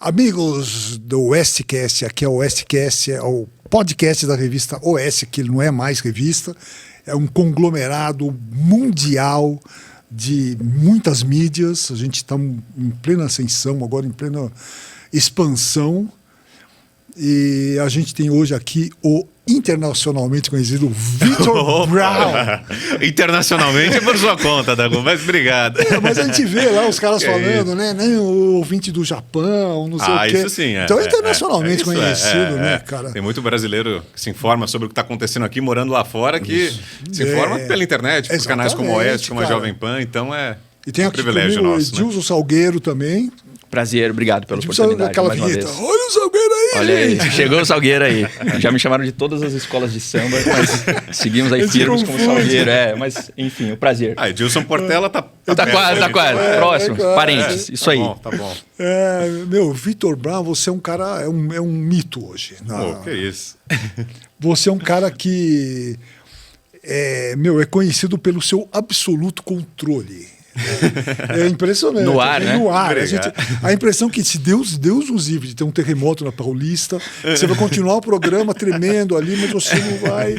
Amigos do Westcast, aqui é o Westcast, é o podcast da revista OS, que não é mais revista, é um conglomerado mundial de muitas mídias. A gente está em plena ascensão, agora em plena expansão, e a gente tem hoje aqui o internacionalmente conhecido Vitor Brown. Internacionalmente é por sua conta, Dago, mas obrigado. Mas a gente vê lá os caras falando, né? Nem o ouvinte do Japão, não sei o quê. Isso sim. Então é internacionalmente conhecido, né, cara? Tem muito brasileiro que se informa sobre o que está acontecendo aqui, morando lá fora, que se informa pela internet, por canais como o Oeste, como a Jovem Pan, então e tem um aqui privilégio comigo nosso. O Edilson Salgueiro também. Prazer, obrigado pela oportunidade. Aquela mais uma vinheta. vez. Olha o Salgueiro aí, Olha aí, gente. chegou o Salgueiro aí. Já me chamaram de todas as escolas de samba, mas seguimos aí firmes como Salgueiro. Mas enfim, o prazer. Edilson Portela tá quase. Próximo, parentes. Isso aí. Tá bom. Vitor Brown, você é um cara, é um mito hoje. Que isso. Você é um cara que é conhecido pelo seu absoluto controle. É impressionante. No ar, né? No ar. A impressão que se Deus nos livre de ter um terremoto na Paulista, você vai continuar o programa tremendo ali, mas você não vai...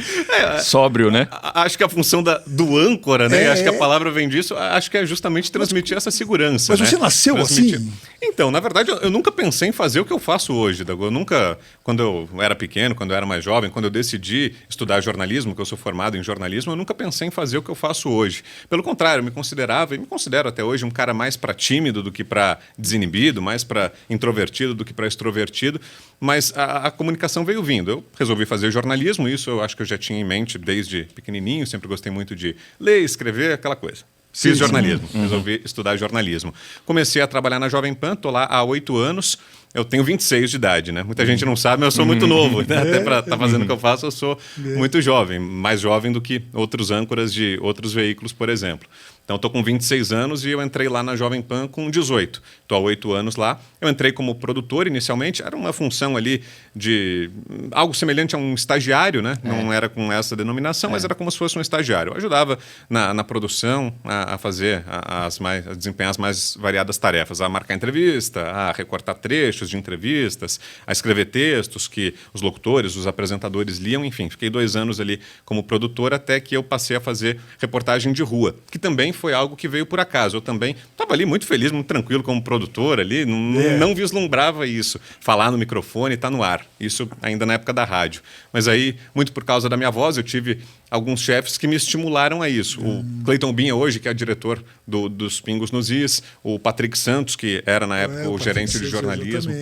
Sóbrio, né? Acho que a função do âncora, né? Acho que a palavra vem disso, acho que é justamente transmitir essa segurança. Mas você nasceu assim? Então, na verdade, eu nunca pensei em fazer o que eu faço hoje, Dago. Eu nunca, quando eu era pequeno, quando eu era mais jovem, quando eu decidi estudar jornalismo, que eu sou formado em jornalismo, eu nunca pensei em fazer o que eu faço hoje. Pelo contrário, eu me considerava, e me considero até hoje, um cara mais para tímido do que para desinibido, mais para introvertido do que para extrovertido, mas a comunicação veio vindo. Eu resolvi fazer jornalismo, isso eu acho que eu já tinha em mente desde pequenininho, sempre gostei muito de ler, escrever, aquela coisa. Fiz jornalismo, resolvi estudar jornalismo. Comecei a trabalhar na Jovem Pan, estou lá há 8 anos, eu tenho 26 de idade, né? Muita gente não sabe, mas eu sou muito novo, né? Até para estar fazendo o que eu faço, eu sou muito jovem, mais jovem do que outros âncoras de outros veículos, por exemplo. Então, estou com 26 anos e eu entrei lá na Jovem Pan com 18. Estou há 8 anos lá. Eu entrei como produtor inicialmente, era uma função ali de algo semelhante a um estagiário, né? Não era com essa denominação, mas era como se fosse um estagiário. Eu ajudava na produção a fazer, a desempenhar as mais variadas tarefas, a marcar entrevista, a recortar trechos de entrevistas, a escrever textos que os locutores, os apresentadores liam, enfim. Fiquei 2 anos ali como produtor até que eu passei a fazer reportagem de rua, que também foi algo que veio por acaso. Eu também estava ali muito feliz, muito tranquilo como produtor ali, não vislumbrava isso, falar no microfone e estar no ar. Isso ainda na época da rádio. Mas aí, muito por causa da minha voz, eu tive alguns chefes que me estimularam a isso. O Cleiton Binha hoje, que é diretor dos Pingos nos Is, o Patrick Santos, que era na época o gerente de jornalismo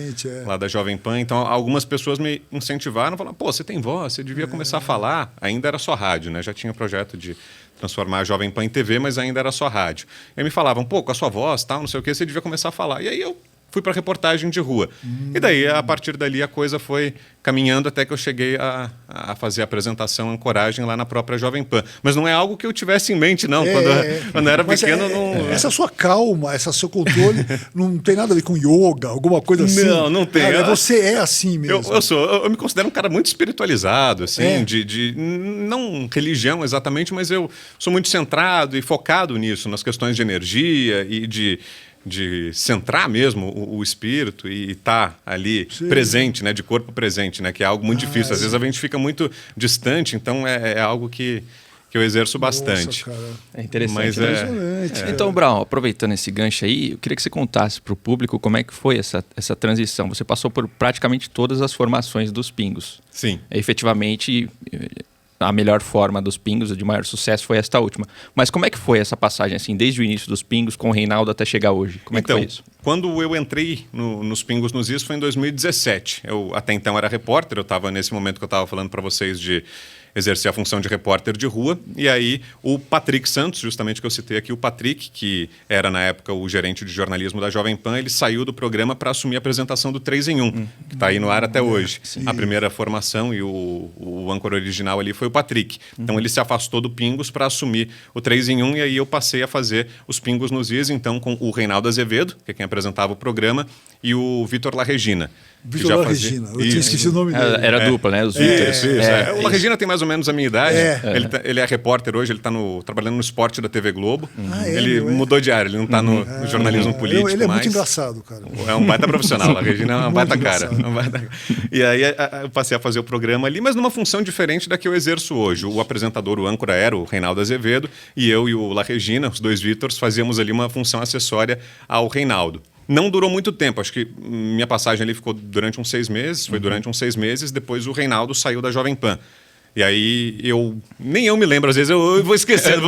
lá da Jovem Pan. Então, algumas pessoas me incentivaram, falaram, você tem voz, você devia começar a falar. Ainda era só rádio, né? Já tinha projeto de transformar a Jovem Pan em TV, mas ainda era só rádio. E aí me falavam, com a sua voz, tal, não sei o que, você devia começar a falar. E aí eu fui para reportagem de rua. E daí, a partir dali, a coisa foi caminhando até que eu cheguei a fazer a apresentação, ancoragem lá na própria Jovem Pan. Mas não é algo que eu tivesse em mente, não. Quando eu era pequeno, não... Essa sua calma, esse seu controle, não tem nada a ver com yoga, alguma coisa assim? Não tem. Cara, você é assim mesmo. Eu me considero um cara muito espiritualizado, assim, de não religião exatamente, mas eu sou muito centrado e focado nisso, nas questões de energia e de centrar mesmo o espírito e estar ali presente, né, de corpo presente, né, que é algo muito difícil. Às vezes a gente fica muito distante, então é algo que eu exerço bastante. Nossa, cara. É interessante. Mas Então, Brown, aproveitando esse gancho aí, eu queria que você contasse para o público como é que foi essa transição. Você passou por praticamente todas as formações dos Pingos. Sim. Efetivamente, a melhor forma dos Pingos, de maior sucesso, foi esta última. Mas como é que foi essa passagem, assim, desde o início dos Pingos com o Reinaldo até chegar hoje? Como é que foi isso? Quando eu entrei nos Pingos nos Is foi em 2017. Eu até então era repórter, eu estava nesse momento que eu estava falando para vocês de exercer a função de repórter de rua, e aí o Patrick Santos, justamente que eu citei aqui, o Patrick, que era na época o gerente de jornalismo da Jovem Pan, ele saiu do programa para assumir a apresentação do 3 em 1, que está aí no ar até hoje. A primeira formação e o âncora original ali foi o Patrick. Então ele se afastou do Pingos para assumir o 3 em 1, e aí eu passei a fazer os Pingos nos Is, então com o Reinaldo Azevedo, que é quem apresentava o programa, e o Vitor La Regina. Vitor La Regina. Eu tinha esquecido o nome dele. Era dupla, né? Os Vítoros. O La Regina tem mais ou menos a minha idade. Ele é repórter hoje, ele está trabalhando no esporte da TV Globo. Ele mudou de área, ele não está no jornalismo político. Ele é mais. muito engraçado, cara. É um baita profissional, a Regina é uma baita cara. E aí eu passei a fazer o programa ali, mas numa função diferente da que eu exerço hoje. O apresentador, o âncora era o Reinaldo Azevedo, e eu e o La Regina, os dois Vítors, fazíamos ali uma função acessória ao Reinaldo. Não durou muito tempo, acho que minha passagem ali ficou durante uns 6 meses, foi durante uns 6 meses, depois o Reinaldo saiu da Jovem Pan. E aí nem eu me lembro, às vezes eu vou esquecendo.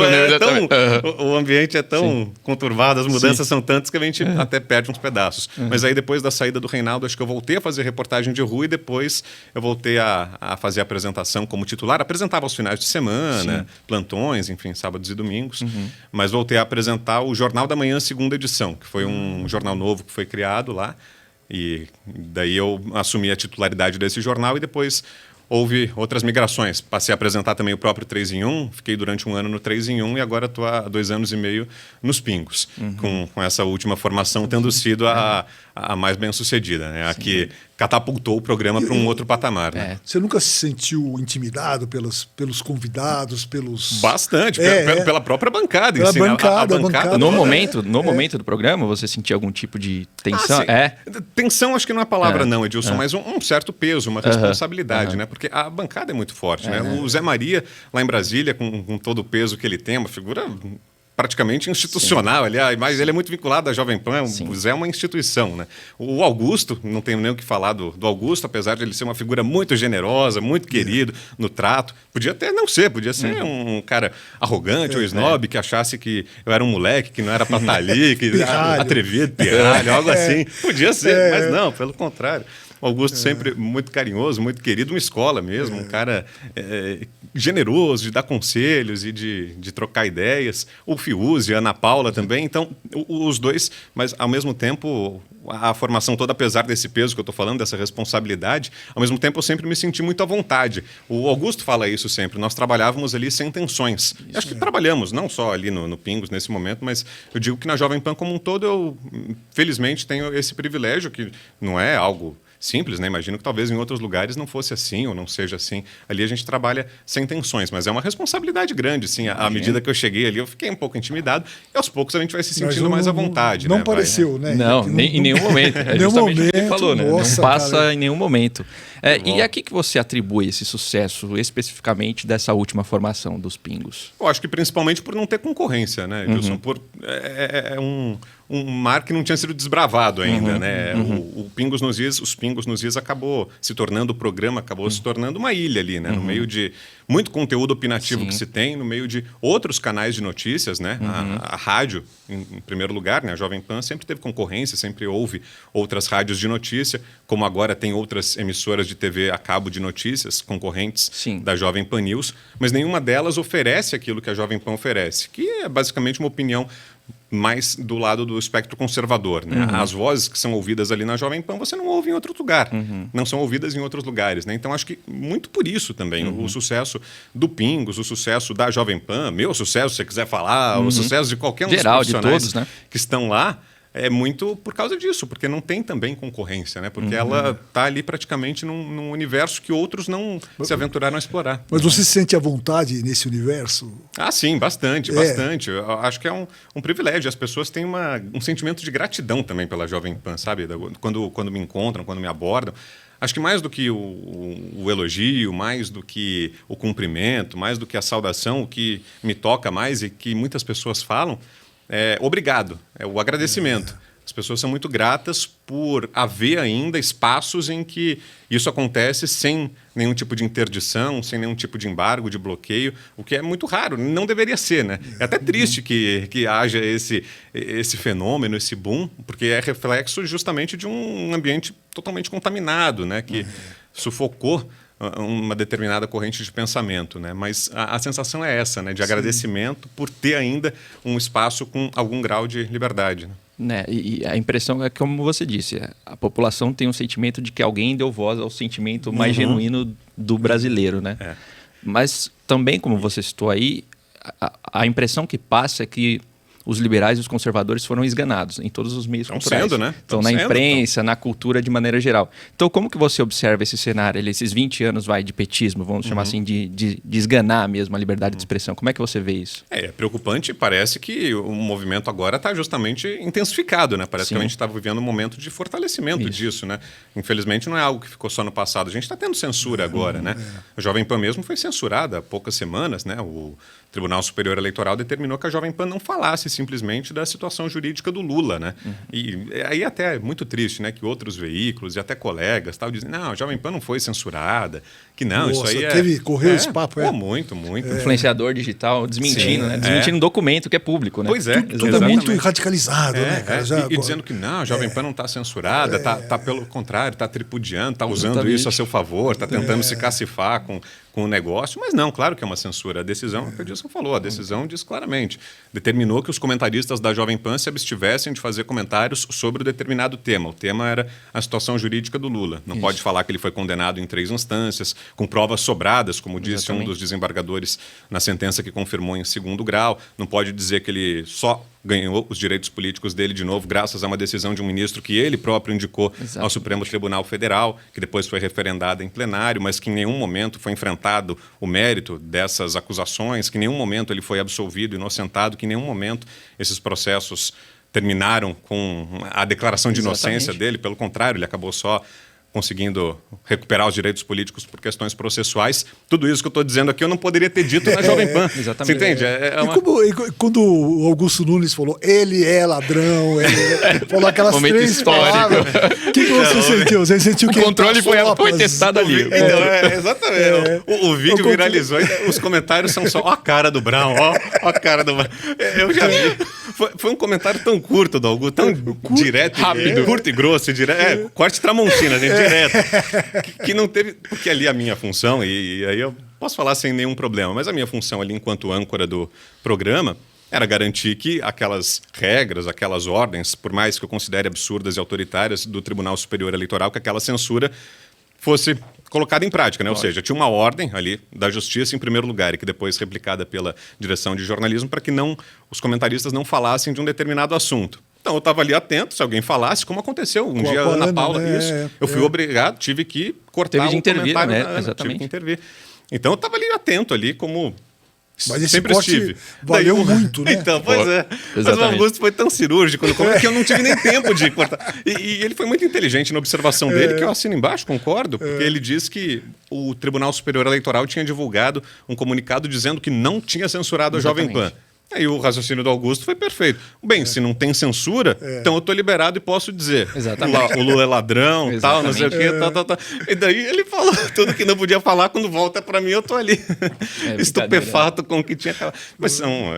O ambiente é tão conturbado, as mudanças são tantas que a gente até perde uns pedaços. Mas aí depois da saída do Reinaldo, acho que eu voltei a fazer reportagem de rua e depois eu voltei a fazer a apresentação como titular. Apresentava aos finais de semana, plantões, enfim, sábados e domingos. Mas voltei a apresentar o Jornal da Manhã, segunda edição, que foi um jornal novo que foi criado lá. E daí eu assumi a titularidade desse jornal e depois houve outras migrações. Passei a apresentar também o próprio 3 em 1, fiquei durante um ano no 3 em 1 e agora estou há 2 anos e meio nos Pingos, com essa última formação tendo sido a mais bem-sucedida, né? A que catapultou o programa para um outro patamar. Né? Você nunca se sentiu intimidado pelos convidados, pelos... Bastante, pela própria bancada. Pela em si, bancada. No momento do programa, você sentia algum tipo de tensão? Tensão acho que não é a palavra não, Edilson, mas um certo peso, uma responsabilidade, né? Porque a bancada é muito forte, né? O Zé Maria, lá em Brasília, com todo o peso que ele tem, uma figura praticamente institucional, aliás, mas ele é muito vinculado à Jovem Pan, o Zé é uma instituição, né? O Augusto, não tenho nem o que falar do Augusto, apesar de ele ser uma figura muito generosa, muito querido no trato, podia até não ser, podia ser um cara arrogante ou snob, que achasse que eu era um moleque, que não era pra estar ali, que atrevido, pirralho, algo assim, podia ser, mas não, pelo contrário. O Augusto sempre muito carinhoso, muito querido, uma escola mesmo, um cara generoso de dar conselhos e de trocar ideias. O Fiuzi, a Ana Paula também. Então, os dois, mas ao mesmo tempo, a formação toda, apesar desse peso que eu estou falando, dessa responsabilidade, ao mesmo tempo eu sempre me senti muito à vontade. O Augusto fala isso sempre, nós trabalhávamos ali sem tensões. Acho que trabalhamos, não só ali no Pingos nesse momento, mas eu digo que na Jovem Pan como um todo, eu felizmente tenho esse privilégio, que não é algo simples, né? Imagino que talvez em outros lugares não fosse assim ou não seja assim. Ali a gente trabalha sem tensões, mas é uma responsabilidade grande, sim. À medida que eu cheguei ali, eu fiquei um pouco intimidado e aos poucos a gente vai se sentindo mais à vontade. Não pareceu, né? Não, em nenhum momento. É justamente o que ele falou, né? Não passa em nenhum momento. E a que você atribui esse sucesso especificamente dessa última formação dos Pingos? Eu acho que principalmente por não ter concorrência, né, Edilson? Um mar que não tinha sido desbravado ainda, né? Os Pingos nos Is acabou se tornando o programa, acabou se tornando uma ilha ali, né? No meio de muito conteúdo opinativo que se tem, no meio de outros canais de notícias, né? A rádio, em primeiro lugar, né? A Jovem Pan sempre teve concorrência, sempre houve outras rádios de notícia, como agora tem outras emissoras de TV a cabo de notícias, concorrentes da Jovem Pan News, mas nenhuma delas oferece aquilo que a Jovem Pan oferece, que é basicamente uma opinião mais do lado do espectro conservador, né? As vozes que são ouvidas ali na Jovem Pan, você não ouve em outro lugar, não são ouvidas em outros lugares, né? Então, acho que muito por isso também, o sucesso do Pingos, o sucesso da Jovem Pan, meu sucesso, se você quiser falar, o sucesso de qualquer um dos profissionais de todos, né? Que estão lá, é muito por causa disso, porque não tem também concorrência, né? Porque ela está ali praticamente num universo que outros não se aventuraram a explorar. Mas você se sente à vontade nesse universo? Ah, sim, bastante, bastante. Eu acho que é um privilégio. As pessoas têm um sentimento de gratidão também pela Jovem Pan, sabe? Quando me encontram, quando me abordam. Acho que mais do que o elogio, mais do que o cumprimento, mais do que a saudação, o que me toca mais e que muitas pessoas falam, obrigado, é o agradecimento. As pessoas são muito gratas por haver ainda espaços em que isso acontece sem nenhum tipo de interdição, sem nenhum tipo de embargo, de bloqueio, o que é muito raro, não deveria ser, né? É até triste que haja esse fenômeno, esse boom, porque é reflexo justamente de um ambiente totalmente contaminado, né? Que sufocou uma determinada corrente de pensamento, né? Mas a sensação é essa, né? De agradecimento por ter ainda um espaço com algum grau de liberdade, né? E a impressão é como você disse, a população tem um sentimento de que alguém deu voz ao sentimento mais genuíno do brasileiro, né? Mas também, como você citou aí, a impressão que passa é que os liberais e os conservadores foram esganados em todos os meios culturais. Sendo, né? Então, na imprensa, na cultura de maneira geral. Então, como que você observa esse cenário, esses 20 anos de petismo, vamos chamar assim, de esganar mesmo a liberdade de expressão? Como é que você vê isso? É preocupante, parece que o movimento agora está justamente intensificado, né? Parece que a gente está vivendo um momento de fortalecimento disso, né? Infelizmente não é algo que ficou só no passado, a gente está tendo censura agora, né? A Jovem Pan mesmo foi censurada há poucas semanas, né? O Tribunal Superior Eleitoral determinou que a Jovem Pan não falasse simplesmente da situação jurídica do Lula, né? E aí até é muito triste, né? Que outros veículos e até colegas tal dizem, não, a Jovem Pan não foi censurada, que não, Nossa, isso aí correu esse papo, muito. Influenciador digital desmentindo, né? Desmentindo um documento que é público, né? Pois é. Tudo é muito radicalizado, né, cara? E dizendo que não, a Jovem Pan não está censurada, tá pelo contrário, está tripudiando, está usando isso a seu favor, está tentando se cacifar com o negócio, mas não, claro que é uma censura. A decisão, o que o Edilson falou, a decisão diz claramente, determinou que os comentaristas da Jovem Pan se abstivessem de fazer comentários sobre o determinado tema. O tema era a situação jurídica do Lula. Não pode falar que ele foi condenado em 3 instâncias, com provas sobradas, como disse um dos desembargadores na sentença que confirmou em 2º grau. Não pode dizer que ele só ganhou os direitos políticos dele de novo graças a uma decisão de um ministro que ele próprio indicou ao Supremo Tribunal Federal, que depois foi referendada em plenário, mas que em nenhum momento foi enfrentado o mérito dessas acusações, que em nenhum momento ele foi absolvido, inocentado, que em nenhum momento esses processos terminaram com a declaração de inocência dele. Pelo contrário, ele acabou só conseguindo recuperar os direitos políticos por questões processuais. Tudo isso que eu estou dizendo aqui eu não poderia ter dito na Jovem Pan. Exatamente. Você entende? E quando o Augusto Nunes falou, ele é ladrão, falou aquelas momento 3 histórico. palavras, o que você sentiu? Você sentiu que o controle foi testado ali. Então, exatamente. O vídeo viralizou e os comentários são só, ó a cara do Brown, ó a cara do Brown. Eu já vi. Foi um comentário tão curto do Augusto, tão direto, rápido, curto e grosso, direto. Corte Tramontina, gente. Direto. Que não teve. Porque ali a minha função, e aí eu posso falar sem nenhum problema, mas a minha função ali enquanto âncora do programa era garantir que aquelas regras, aquelas ordens, por mais que eu considere absurdas e autoritárias do Tribunal Superior Eleitoral, que aquela censura fosse colocada em prática, né? Ou seja, tinha uma ordem ali da Justiça em primeiro lugar e que depois replicada pela direção de jornalismo para que os comentaristas não falassem de um determinado assunto. Então, eu estava ali atento, se alguém falasse, como aconteceu um dia, a Ana Paula, eu fui obrigado, tive que cortar teve de intervir, comentário né? da Ana, Exatamente. tive que intervir. Então, eu estava ali atento ali, como Mas esse sempre corte estive. valeu muito, né? Então, pois é. Mas o Augusto foi tão cirúrgico no começo que eu não tive nem tempo de cortar. E ele foi muito inteligente na observação dele, que eu assino embaixo, concordo, porque ele diz que o Tribunal Superior Eleitoral tinha divulgado um comunicado dizendo que não tinha censurado a Jovem Pan. Aí o raciocínio do Augusto foi perfeito. Bem, se não tem censura, então eu estou liberado e posso dizer. Exatamente. O Lula é ladrão, tal, não sei o quê, tal. E daí ele falou tudo que não podia falar, quando volta para mim eu estou ali, estupefato com o que tinha. Mas não,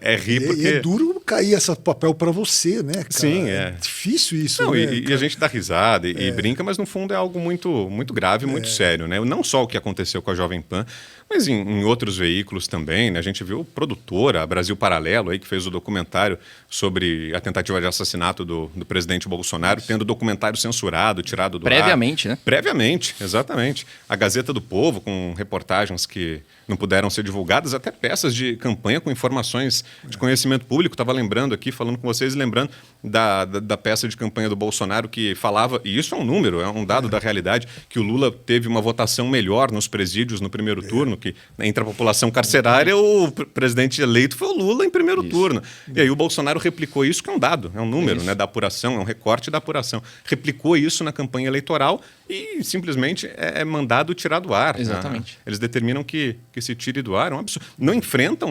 é rir porque... E é duro cair esse papel para você, né, cara? Sim, é difícil isso, não, né? E a gente dá risada e brinca, mas no fundo é algo muito, muito grave, muito sério, né? Não só o que aconteceu com a Jovem Pan, mas em outros veículos também, né? A gente viu Produtora, a Brasil Paralelo, aí, que fez o documentário sobre a tentativa de assassinato do presidente Bolsonaro, tendo o documentário censurado, tirado do Previamente, ar. né? Previamente, exatamente. A Gazeta do Povo, com reportagens que não puderam ser divulgadas, até peças de campanha com informações de conhecimento público. Estava lembrando aqui, falando com vocês, lembrando da peça de campanha do Bolsonaro que falava, e isso é um número, é um dado da realidade, que o Lula teve uma votação melhor nos presídios no primeiro turno, que entre a população carcerária, o presidente eleito foi o Lula em primeiro turno. E aí o Bolsonaro replicou isso, que é um dado, é um número, né, da apuração, é um recorte da apuração. Replicou isso na campanha eleitoral e simplesmente é mandado tirar do ar. Exatamente. Né? Eles determinam que se tire do ar, é um absurdo. Não enfrentam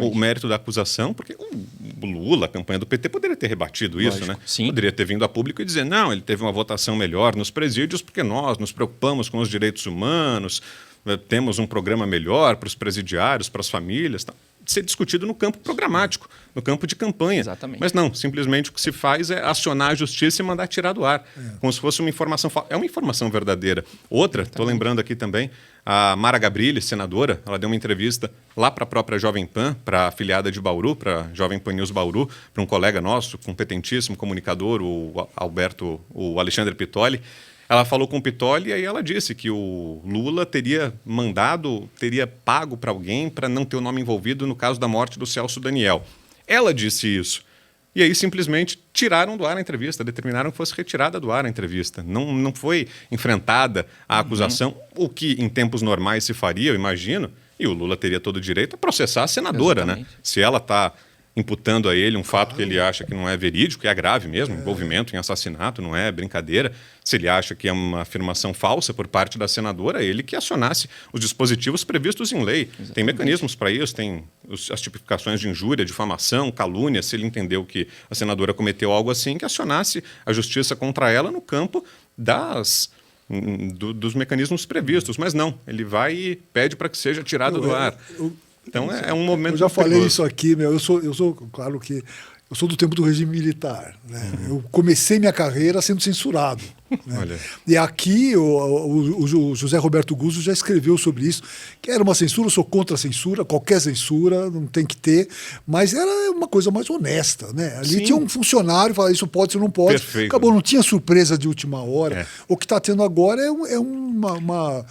o mérito da acusação, porque o Lula, a campanha do PT, poderia ter rebatido isso, né? Sim. Poderia ter vindo a público e dizer, não, ele teve uma votação melhor nos presídios porque nós nos preocupamos com os direitos humanos, temos um programa melhor para os presidiários, para as famílias, tá? Ser discutido no campo programático, no campo de campanha. Exatamente. Mas não, simplesmente o que se faz é acionar a justiça e mandar tirar do ar, como se fosse uma informação falsa. É uma informação verdadeira. Outra, estou lembrando aqui também, a Mara Gabrilli, senadora, ela deu uma entrevista lá para a própria Jovem Pan, para a afiliada de Bauru, para a Jovem Pan News Bauru, para um colega nosso, competentíssimo comunicador, o Alexandre Pitoli. Ela falou com o Pitoli e aí ela disse que o Lula teria pago para alguém para não ter o nome envolvido no caso da morte do Celso Daniel. Ela disse isso. E aí simplesmente tiraram do ar a entrevista, determinaram que fosse retirada do ar a entrevista. Não foi enfrentada a acusação, o que em tempos normais se faria, eu imagino, e o Lula teria todo o direito a processar a senadora, né? Se ela está imputando a ele um fato que ele acha que não é verídico, que é grave mesmo, envolvimento em assassinato, não é brincadeira. Se ele acha que é uma afirmação falsa por parte da senadora, ele que acionasse os dispositivos previstos em lei. Exatamente. Tem mecanismos para isso, tem as tipificações de injúria, difamação, calúnia, se ele entendeu que a senadora cometeu algo assim, que acionasse a justiça contra ela no campo dos mecanismos previstos. Mas não, ele vai e pede para que seja tirado do ar. Então é um momento. Eu já falei perigoso. isso aqui, eu sou, claro que eu sou do tempo do regime militar. Né? Eu comecei minha carreira sendo censurado. Né? Olha. E aqui o José Roberto Guzzo já escreveu sobre isso, que era uma censura, eu sou contra a censura, qualquer censura, não tem que ter, mas era uma coisa mais honesta. Né? Ali Sim. tinha um funcionário, falava isso pode, isso não pode. Perfeito. Acabou, não tinha surpresa de última hora. O que está tendo agora é uma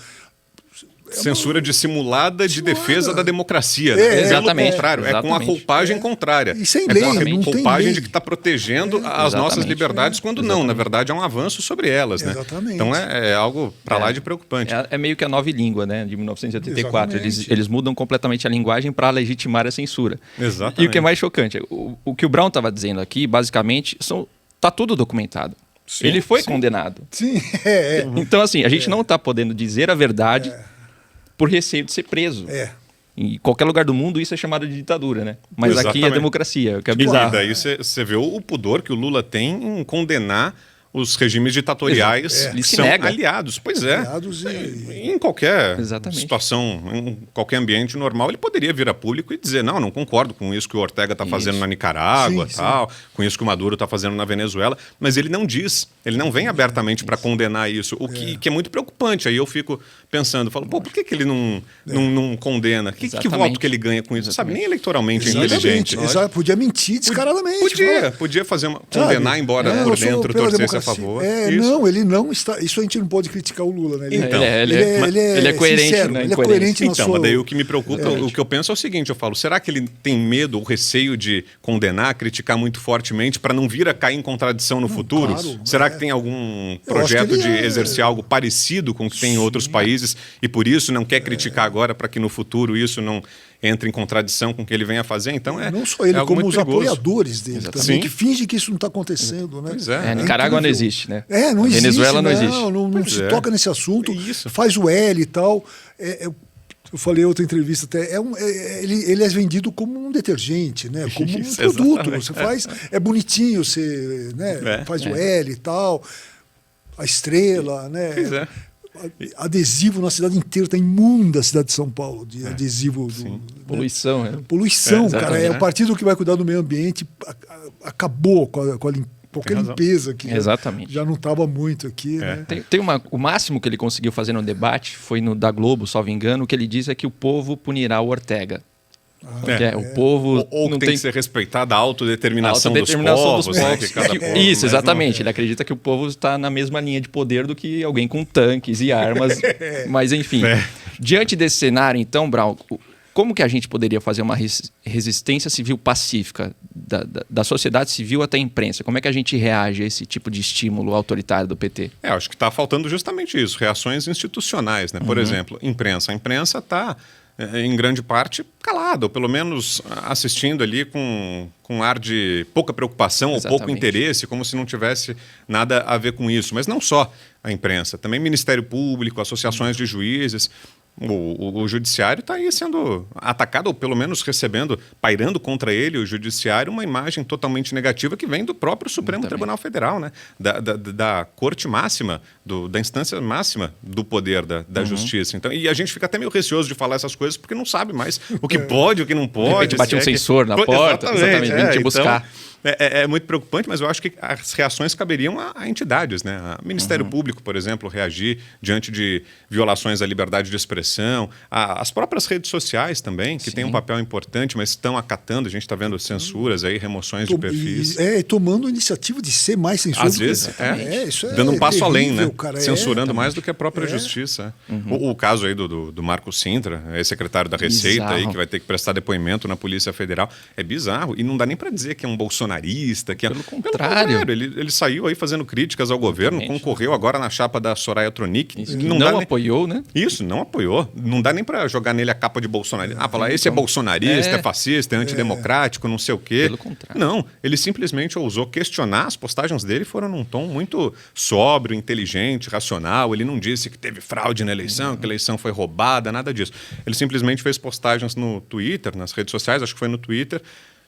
censura dissimulada de defesa da democracia. Né? Exatamente. Pelo contrário, é com a roupagem contrária. E sem lei, com a não tem roupagem lei. de que está protegendo as nossas liberdades, quando não, na verdade, é um avanço sobre elas. Né? Exatamente. Então é algo para lá de preocupante. É meio que a nova língua, né, de 1984. Eles mudam completamente a linguagem para legitimar a censura. Exatamente. E o que é mais chocante, o que o Brown estava dizendo aqui, basicamente, está tudo documentado. Sim, ele foi condenado. Sim, Então, assim, a gente não está podendo dizer a verdade por receio de ser preso. Em qualquer lugar do mundo isso é chamado de ditadura, né? Mas aqui é democracia, que é bizarro. E daí você vê o pudor que o Lula tem em condenar os regimes ditatoriais que são aliados. Pois é. Aliados em qualquer situação, em qualquer ambiente normal, ele poderia vir a público e dizer não concordo com isso que o Ortega está fazendo na Nicarágua, com isso que o Maduro está fazendo na Venezuela, mas ele não diz, ele não vem abertamente para condenar isso, o que é muito preocupante. Aí eu fico pensando, falo, por que ele não condena? Que voto que ele ganha com isso? Sabe, nem eleitoralmente é inteligente. Podia mentir descaradamente. Podia condenar, embora por dentro torcesse a favor. Não, ele não está. Isso a gente não pode criticar o Lula, né? Ele é coerente, sincero, né? Ele é coerente na sua... sua... mas daí o que me preocupa, o que eu penso é o seguinte, eu falo, será que ele tem medo ou receio de condenar, criticar muito fortemente para não vir a cair em contradição no futuro? Claro, será que tem algum projeto de exercer algo parecido com o que tem em outros países e por isso não quer criticar agora para que no futuro isso não entra em contradição com o que ele vem a fazer? Então não só ele, como os perigoso. Apoiadores dele também, que fingem que isso não está acontecendo. Né? Pois é. Nicarágua não existe, né? Não existe. Venezuela não existe. Não se toca nesse assunto, faz o L e tal. Eu falei em outra entrevista até, ele é vendido como um detergente, né? Como um produto. Exatamente. Você faz, é bonitinho, você faz o L e tal, a estrela, né? Pois é. Adesivo na cidade inteira, está imunda a cidade de São Paulo, de adesivo. Poluição, né? Poluição, cara. É o partido que vai cuidar do meio ambiente, acabou com a qualquer limpeza que já não estava muito aqui. Né? O máximo que ele conseguiu fazer no debate foi no da Globo, salvo engano, o que ele diz é que o povo punirá o Ortega. O povo ou não tem que ser respeitada a autodeterminação dos povos. Isso, exatamente. Ele acredita que o povo está na mesma linha de poder do que alguém com tanques e armas. Mas, enfim, diante desse cenário, então, Brown, como que a gente poderia fazer uma resistência civil pacífica da sociedade civil até a imprensa? Como é que a gente reage a esse tipo de estímulo autoritário do PT? Acho que está faltando justamente isso, reações institucionais, né? Por exemplo, imprensa. A imprensa está, em grande parte, calada, ou pelo menos assistindo ali com ar de pouca preocupação ou pouco interesse, como se não tivesse nada a ver com isso. Mas não só a imprensa, também Ministério Público, associações de juízes. O judiciário está aí sendo atacado, ou pelo menos pairando contra ele, o judiciário, uma imagem totalmente negativa que vem do próprio Supremo Tribunal Federal, né? Da corte máxima, da instância máxima do poder da justiça. Então, e a gente fica até meio receoso de falar essas coisas porque não sabe mais o que pode, o que não pode. De repente bate um censor na porta, exatamente, vem te buscar. é muito preocupante, mas eu acho que as reações caberiam a entidades, né? O Ministério Público, por exemplo, reagir diante de violações à liberdade de expressão, as próprias redes sociais também, que têm um papel importante, mas estão acatando, a gente está vendo censuras aí, remoções de perfis. E tomando a iniciativa de ser mais censura. Às vezes, isso dando um passo terrível, além, né? Cara, censurando mais do que a própria justiça. O caso aí do Marco Sintra, ex-secretário da Receita, aí, que vai ter que prestar depoimento na Polícia Federal, é bizarro. E não dá nem para dizer que é um bolsonarista. Que Pelo contrário. Ele saiu aí fazendo críticas ao governo, concorreu agora na chapa da Soraya Tronic. Não apoiou, né? Isso, não apoiou. Não dá nem para jogar nele a capa de bolsonarista. Falar, esse é bolsonarista, é fascista, é antidemocrático, não sei o quê. Pelo contrário. Não, ele simplesmente ousou questionar. As postagens dele foram num tom muito sóbrio, inteligente, racional. Ele não disse que teve fraude na eleição, que a eleição foi roubada, nada disso. Ele simplesmente fez postagens no Twitter, nas redes sociais, acho que foi no Twitter,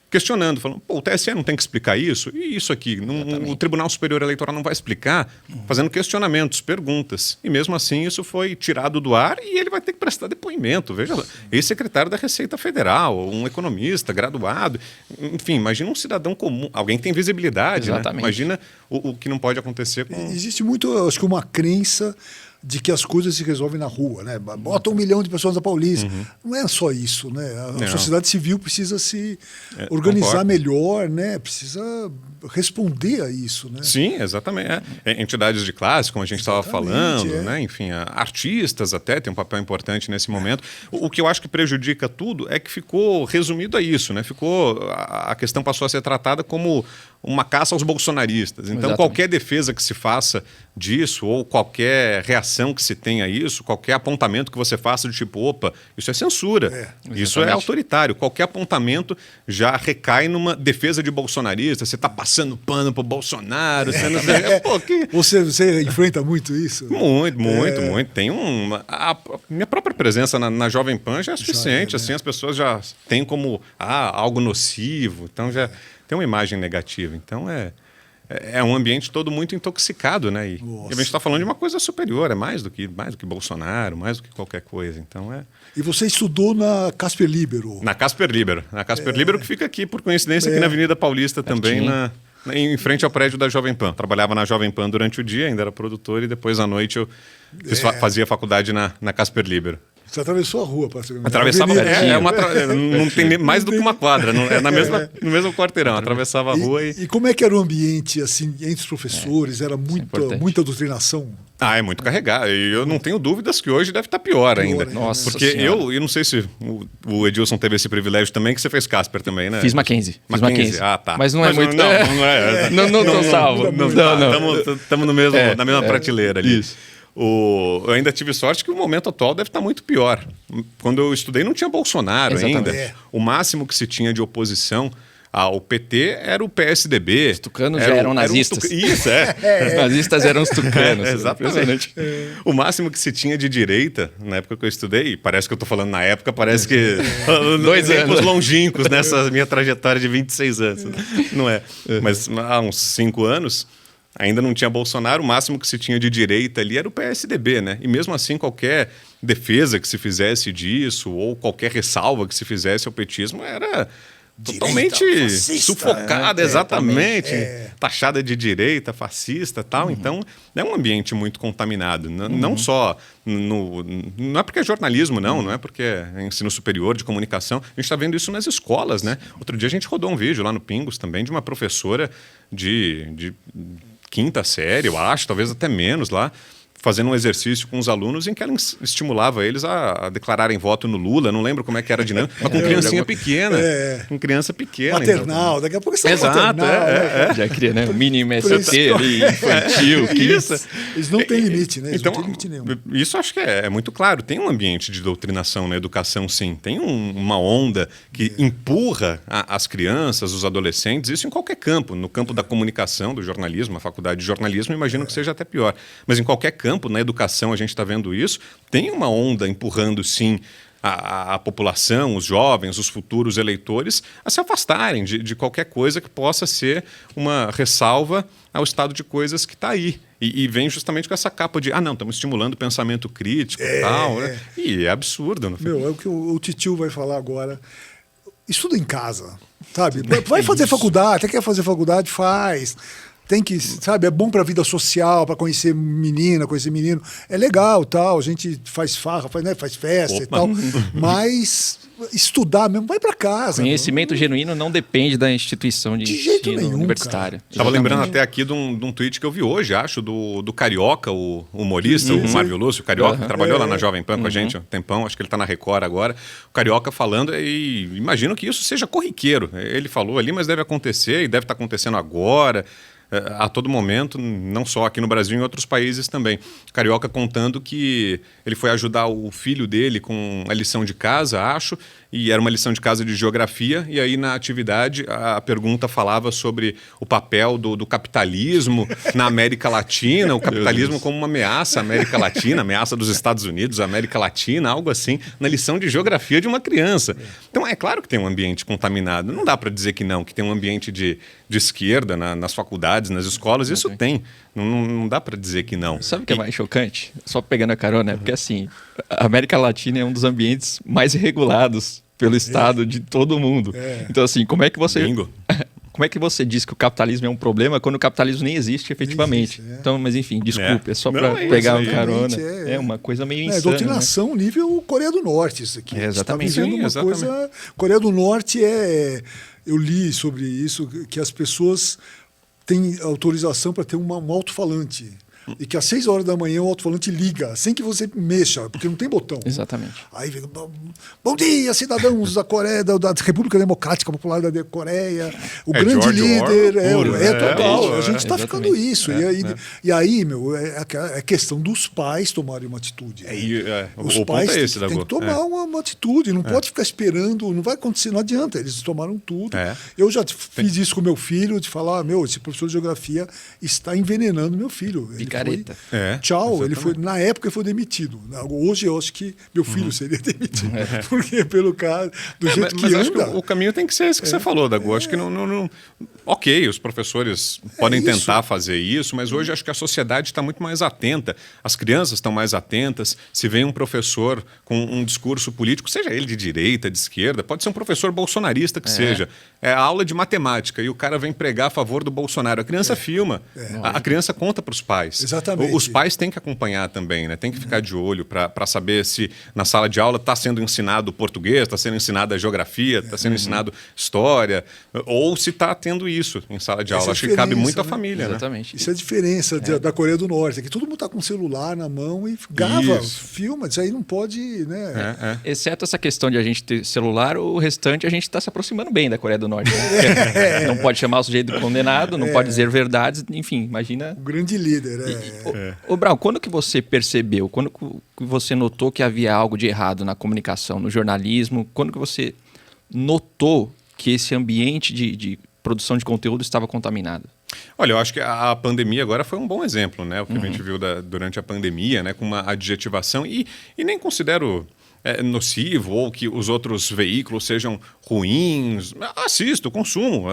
questionando, falando, o TSE não tem que explicar isso? E isso aqui? O Tribunal Superior Eleitoral não vai explicar? Fazendo questionamentos, perguntas. E mesmo assim isso foi tirado do ar e ele vai ter que prestar depoimento. Veja lá, ex-secretário da Receita Federal, um economista, graduado. Enfim, imagina um cidadão comum, alguém que tem visibilidade. Né? Imagina o que não pode acontecer com... Existe muito, acho que uma crença de que as coisas se resolvem na rua, né? Bota 1 milhão de pessoas na Paulista. Não é só isso, né? A sociedade civil precisa se organizar melhor, né? Precisa responder a isso, né? Sim, exatamente. Entidades de classe, como a gente estava falando, né? Enfim, artistas até têm um papel importante nesse momento. O que eu acho que prejudica tudo é que ficou resumido a isso, né? A questão passou a ser tratada como uma caça aos bolsonaristas. Então, qualquer defesa que se faça disso, ou qualquer reação que se tenha a isso, qualquer apontamento que você faça de tipo, opa, isso é censura, isso é autoritário. Qualquer apontamento já recai numa defesa de bolsonarista, você está passando pano pro Bolsonaro, você não sei... Pô, Você enfrenta muito isso? Muito. Tem a minha própria presença na Jovem Pan já é suficiente, assim, as pessoas já têm como algo nocivo, então já tem uma imagem negativa. Então é um ambiente todo muito intoxicado, né? E a gente está falando de uma coisa superior, é mais do que Bolsonaro, mais do que qualquer coisa. Então E você estudou na Casper Libero? Na Casper Libero. Na Casper Libero, que fica aqui, por coincidência, aqui na Avenida Paulista também, em frente ao prédio da Jovem Pan. Trabalhava na Jovem Pan durante o dia, ainda era produtor, e depois à noite eu fazia faculdade na Casper Libero. Você atravessou a rua, praticamente. Atravessava, não tem mais do que uma quadra, é no mesmo quarteirão, atravessava a rua e como é que era o ambiente, assim, entre os professores? Era muita doutrinação? É muito carregado. E eu não tenho dúvidas que hoje deve estar pior ainda. Nossa Porque senhora. eu não sei se o Edilson teve esse privilégio também, que você fez Casper também, né? Fiz Mackenzie. Tá. Mas não é muito... Não tô salvo. Estamos na mesma prateleira ali. Isso. Eu ainda tive sorte que o momento atual deve estar muito pior. Quando eu estudei não tinha Bolsonaro ainda. O máximo que se tinha de oposição ao PT era o PSDB. Os tucanos já eram nazistas. Isso, Os nazistas eram os tucanos. Exatamente. O máximo que se tinha de direita, na época que eu estudei, parece que eu estou falando na época, parece que 2 anos longínquos nessa minha trajetória de 26 anos. Não é? Mas há uns 5 anos... Ainda não tinha Bolsonaro, o máximo que se tinha de direita ali era o PSDB, né? E mesmo assim, qualquer defesa que se fizesse disso, ou qualquer ressalva que se fizesse ao petismo, era totalmente sufocada, exatamente. Taxada de direita, fascista e tal. Então, é um ambiente muito contaminado. Não só não é porque é jornalismo, não é porque é ensino superior de comunicação. A gente está vendo isso nas escolas, né? Outro dia a gente rodou um vídeo lá no Pingos também de uma professora de 5ª série, eu acho, talvez até menos lá, fazendo um exercício com os alunos em que ela estimulava eles a declararem voto no Lula, não lembro como é que era a dinâmica, mas com criancinha pequena. Com criança pequena. Maternal, então. daqui a pouco você maternal. Já cria, né? O mini MST ali, infantil, que isso. Eles não têm limite, né? Eles então, não têm limite nenhum. Isso acho que é muito claro. Tem um ambiente de doutrinação na educação, sim. Tem uma onda que empurra as crianças, os adolescentes, isso em qualquer campo. No campo da comunicação, do jornalismo, a faculdade de jornalismo, imagino que seja até pior. Mas em qualquer campo, na educação, a gente está vendo isso, tem uma onda empurrando, sim, a população, os jovens, os futuros eleitores, a se afastarem de qualquer coisa que possa ser uma ressalva ao estado de coisas que está aí. E vem justamente com essa capa de, não, estamos estimulando o pensamento crítico e tal. Né? E é absurdo. É o que o Titio vai falar agora. estuda em casa, sabe? Vai fazer faculdade, até quer fazer faculdade, faz. Tem que, sabe, é bom para a vida social, para conhecer menina, conhecer menino. É legal, tal, a gente faz farra, faz festa e tal. Mas estudar mesmo, vai para casa. Conhecimento genuíno não depende da instituição de jeito nenhum, universitária. Estava lembrando até aqui de um tweet que eu vi hoje, acho, do Carioca, o humorista, o Marvio Lúcio, o Carioca, que trabalhou lá na Jovem Pan com a gente há um tempão, acho que ele está na Record agora. O Carioca falando, e imagino que isso seja corriqueiro. Ele falou ali, mas deve acontecer, e deve estar acontecendo agora, a todo momento, não só aqui no Brasil, em outros países também. Carioca contando que ele foi ajudar o filho dele com a lição de casa, acho, e era uma lição de casa de geografia, e aí na atividade a pergunta falava sobre o papel do capitalismo na América Latina, o capitalismo como uma ameaça à América Latina, ameaça dos Estados Unidos, à América Latina, algo assim, na lição de geografia de uma criança. Então é claro que tem um ambiente contaminado, não dá para dizer que não, que tem um ambiente de esquerda nas faculdades, nas escolas, isso tem. Não dá para dizer que não. Sabe o que é mais chocante? Só pegando a carona, porque assim, a América Latina é um dos ambientes mais regulados pelo Estado de todo mundo. Então assim, como é que você... Bingo. Como é que você diz que o capitalismo é um problema quando o capitalismo nem existe efetivamente? Nem existe, Então, mas enfim, desculpe, é só para pegar uma carona. É uma coisa meio insana. Doutrinação, né? Nível Coreia do Norte, isso aqui. Exatamente. Está vivendo uma coisa... Coreia do Norte eu li sobre isso, que as pessoas têm autorização para ter um alto-falante. E que às 6 horas da manhã o alto-falante liga, sem que você mexa, porque não tem botão. Exatamente. Aí vem, bom dia, cidadãos da Coreia, da República Democrática Popular da Coreia, o grande George líder. Orwell, Total. A gente está exatamente. ficando isso. E aí, meu, é questão dos pais tomarem uma atitude. Os pais têm que tomar uma atitude, não pode ficar esperando, não vai acontecer, não adianta, eles tomaram tudo. Eu já fiz isso com meu filho, de falar, esse professor de geografia está envenenando meu filho. Picareta. Tchau, ele foi, na época ele foi demitido. Hoje eu acho que meu filho seria demitido. Porque pelo caso, do jeito que mas anda... acho que o caminho tem que ser esse que você falou, Dago. Acho que não... Ok, os professores podem tentar fazer isso, mas hoje acho que a sociedade está muito mais atenta. As crianças estão mais atentas. Se vem um professor com um discurso político, seja ele de direita, de esquerda, pode ser um professor bolsonarista que seja. É a aula de matemática e o cara vem pregar a favor do Bolsonaro. A criança filma. A criança conta para os pais. Exatamente. Os pais têm que acompanhar também, né? Tem que ficar de olho para saber se na sala de aula está sendo ensinado português, está sendo ensinada geografia, está sendo ensinado história, ou se está tendo isso em sala de aula. Acho que cabe muito à família. Exatamente. Né? Isso é a diferença da Coreia do Norte, que todo mundo está com o celular na mão e grava, filma, isso aí não pode... Né? Exceto essa questão de a gente ter celular, o restante a gente está se aproximando bem da Coreia do Norte. Né? Não pode chamar o sujeito de condenado, não pode dizer verdades, enfim, imagina... O grande líder, Ô, Brau, quando que você percebeu, quando que você notou que havia algo de errado na comunicação, no jornalismo? Quando que você notou que esse ambiente de produção de conteúdo estava contaminado? Olha, eu acho que a pandemia agora foi um bom exemplo, né? O que a gente viu durante a pandemia, né? Com uma adjetivação, e nem considero... nocivo ou que os outros veículos sejam ruins. Assisto, consumo.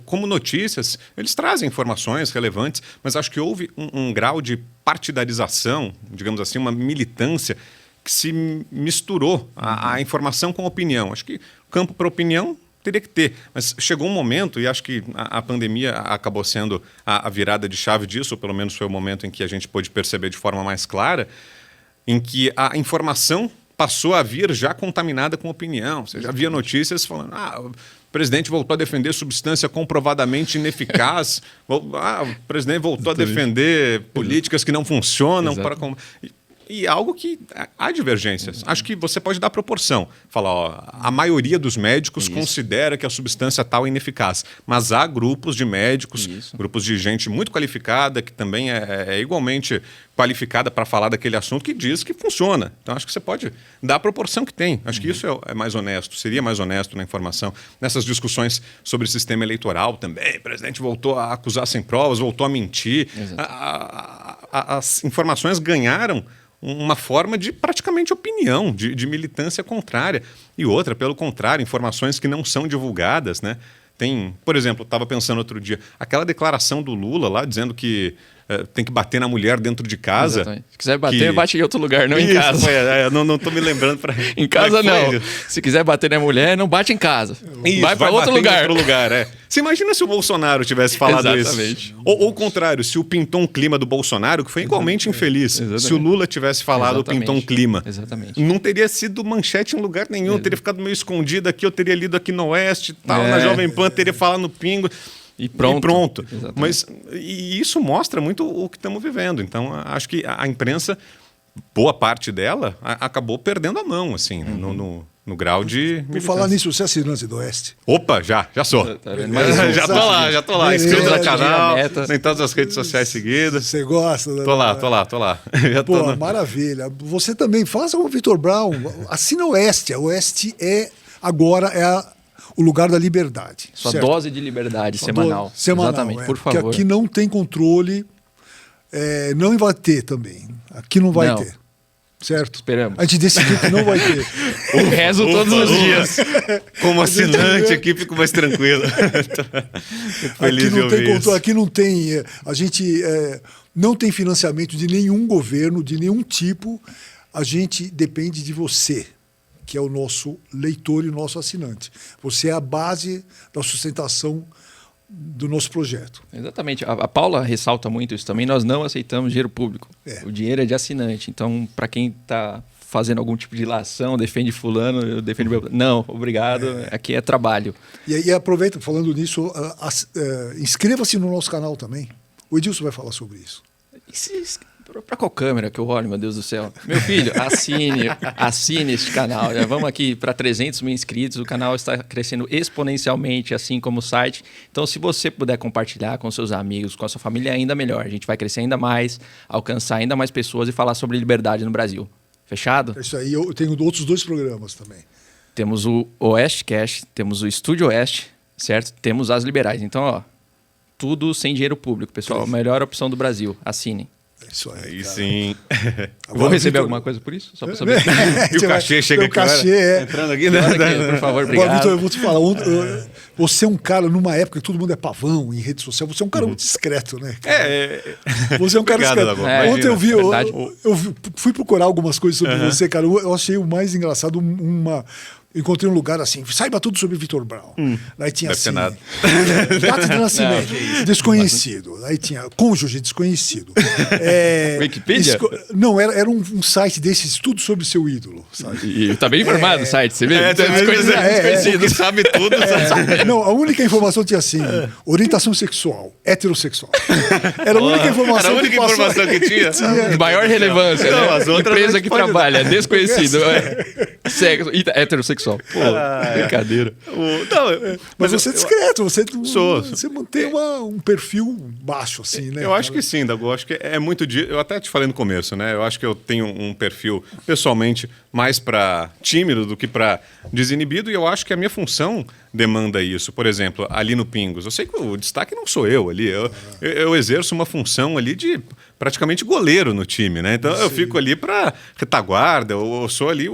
Como notícias, eles trazem informações relevantes, mas acho que houve um grau de partidarização, digamos assim, uma militância que se misturou a informação com a opinião. Acho que campo para opinião teria que ter, mas chegou um momento, e acho que a pandemia acabou sendo a virada de chave disso, ou pelo menos foi o momento em que a gente pôde perceber de forma mais clara, em que a informação passou a vir já contaminada com opinião. Você já via notícias falando, o presidente voltou a defender substância comprovadamente ineficaz, o presidente voltou a defender políticas que não funcionam. E algo que há divergências. Acho que você pode dar proporção. Falar, a maioria dos médicos considera que a substância tal é ineficaz. Mas há grupos de médicos, grupos de gente muito qualificada, que também é igualmente qualificada para falar daquele assunto, que diz que funciona. Então, acho que você pode dar a proporção que tem. Acho que isso é mais honesto, seria mais honesto na informação. Nessas discussões sobre o sistema eleitoral também, o presidente voltou a acusar sem provas, voltou a mentir. As informações ganharam uma forma de praticamente opinião, de militância contrária. E outra, pelo contrário, informações que não são divulgadas, né? Por exemplo, eu estava pensando outro dia, aquela declaração do Lula lá, dizendo que tem que bater na mulher dentro de casa. Exatamente. Se quiser bater, bate em outro lugar, não em casa. Não estou me lembrando. Em casa não. Se quiser bater na mulher, não bate em casa. Isso, vai para outro lugar. Você imagina se o Bolsonaro tivesse falado Exatamente. isso? Ou o contrário, se o pintou um clima do Bolsonaro, que foi igualmente infeliz. Exatamente. Se o Lula tivesse falado o pintou um clima. Exatamente. Não teria sido manchete em lugar nenhum. Teria ficado meio escondido aqui, eu teria lido aqui no Oeste, tal, na Jovem Pan, teria falado no Pingo. E pronto. Mas isso mostra muito o que estamos vivendo. Então, acho que a imprensa, boa parte dela, acabou perdendo a mão, assim, no grau de... Por falar nisso, você é assinante do Oeste? Opa, já sou. Já tô lá. Inscrito no canal, em todas as redes sociais seguidas. Você gosta? Tô lá. Pô, maravilha. Você também, faça como o Vitor Brown, assina o Oeste. O Oeste agora é o lugar da liberdade. Sua certo? Dose de liberdade semanal. Exatamente, por favor. Porque aqui não tem controle, não vai ter também. Aqui não vai ter. Certo? Esperamos. A gente decidiu que não vai ter. Eu rezo todos os dias. Como assinante aqui, fico mais tranquilo. Aqui não tem controle, aqui não tem... A gente não tem financiamento de nenhum governo, de nenhum tipo. A gente depende de você, que é o nosso leitor e o nosso assinante. Você é a base da sustentação do nosso projeto. Exatamente. A Paula ressalta muito isso também. Nós não aceitamos dinheiro público. O dinheiro é de assinante. Então, para quem está fazendo algum tipo de ilação, defende fulano, eu defendo meu... Não, obrigado. Aqui é trabalho. E aproveita, falando nisso, inscreva-se no nosso canal também. O Edilson vai falar sobre isso. Para qual câmera que eu olho, meu Deus do céu? Meu filho, assine este canal. Já vamos aqui para 300 mil inscritos. O canal está crescendo exponencialmente, assim como o site. Então, se você puder compartilhar com seus amigos, com a sua família, ainda melhor. A gente vai crescer ainda mais, alcançar ainda mais pessoas e falar sobre liberdade no Brasil. Fechado? É isso aí. Eu tenho outros 2 programas também. Temos o Oeste Cash, temos o Estúdio Oeste, certo? Temos as liberais. Então, tudo sem dinheiro público, pessoal. A melhor opção do Brasil. Assinem. É isso aí sim. Vou receber alguma coisa por isso? Só para saber. E o cachê chega aqui. O cachê entrando aqui, por favor, obrigado. Agora, Vitor, eu vou te falar. Você é um cara, numa época que todo mundo é pavão em rede social, você é um cara muito discreto, né? Você é um cara discreto. Ontem eu fui procurar algumas coisas sobre você, cara. Eu achei o mais engraçado encontrei um lugar assim, saiba tudo sobre Vitor Brown. Aí tinha assim, data de nascimento, desconhecido. Aí tinha cônjuge desconhecido. Wikipedia? Não, era um site desses, tudo sobre seu ídolo. Sabe? E tá bem informado o site, você vê? Desconhecido, sabe tudo. Não, a única informação tinha assim, orientação sexual, heterossexual. Era a única informação. Era a única informação que tinha. De maior relevância, não, né? As outras empresa que trabalha, desconhecido, sexo, heterossexual. Pô, brincadeira. Mas você é discreto, você mantém um perfil baixo, assim, né? Eu acho que sim, Dago. Eu acho que é muito... Eu até te falei no começo, né? Eu acho que eu tenho um perfil, pessoalmente, mais para tímido do que para desinibido, e eu acho que a minha função demanda isso. Por exemplo, ali no Pingos, eu sei que o destaque não sou eu ali. Eu exerço uma função ali de praticamente goleiro no time, né? Então eu fico ali para retaguarda, eu sou ali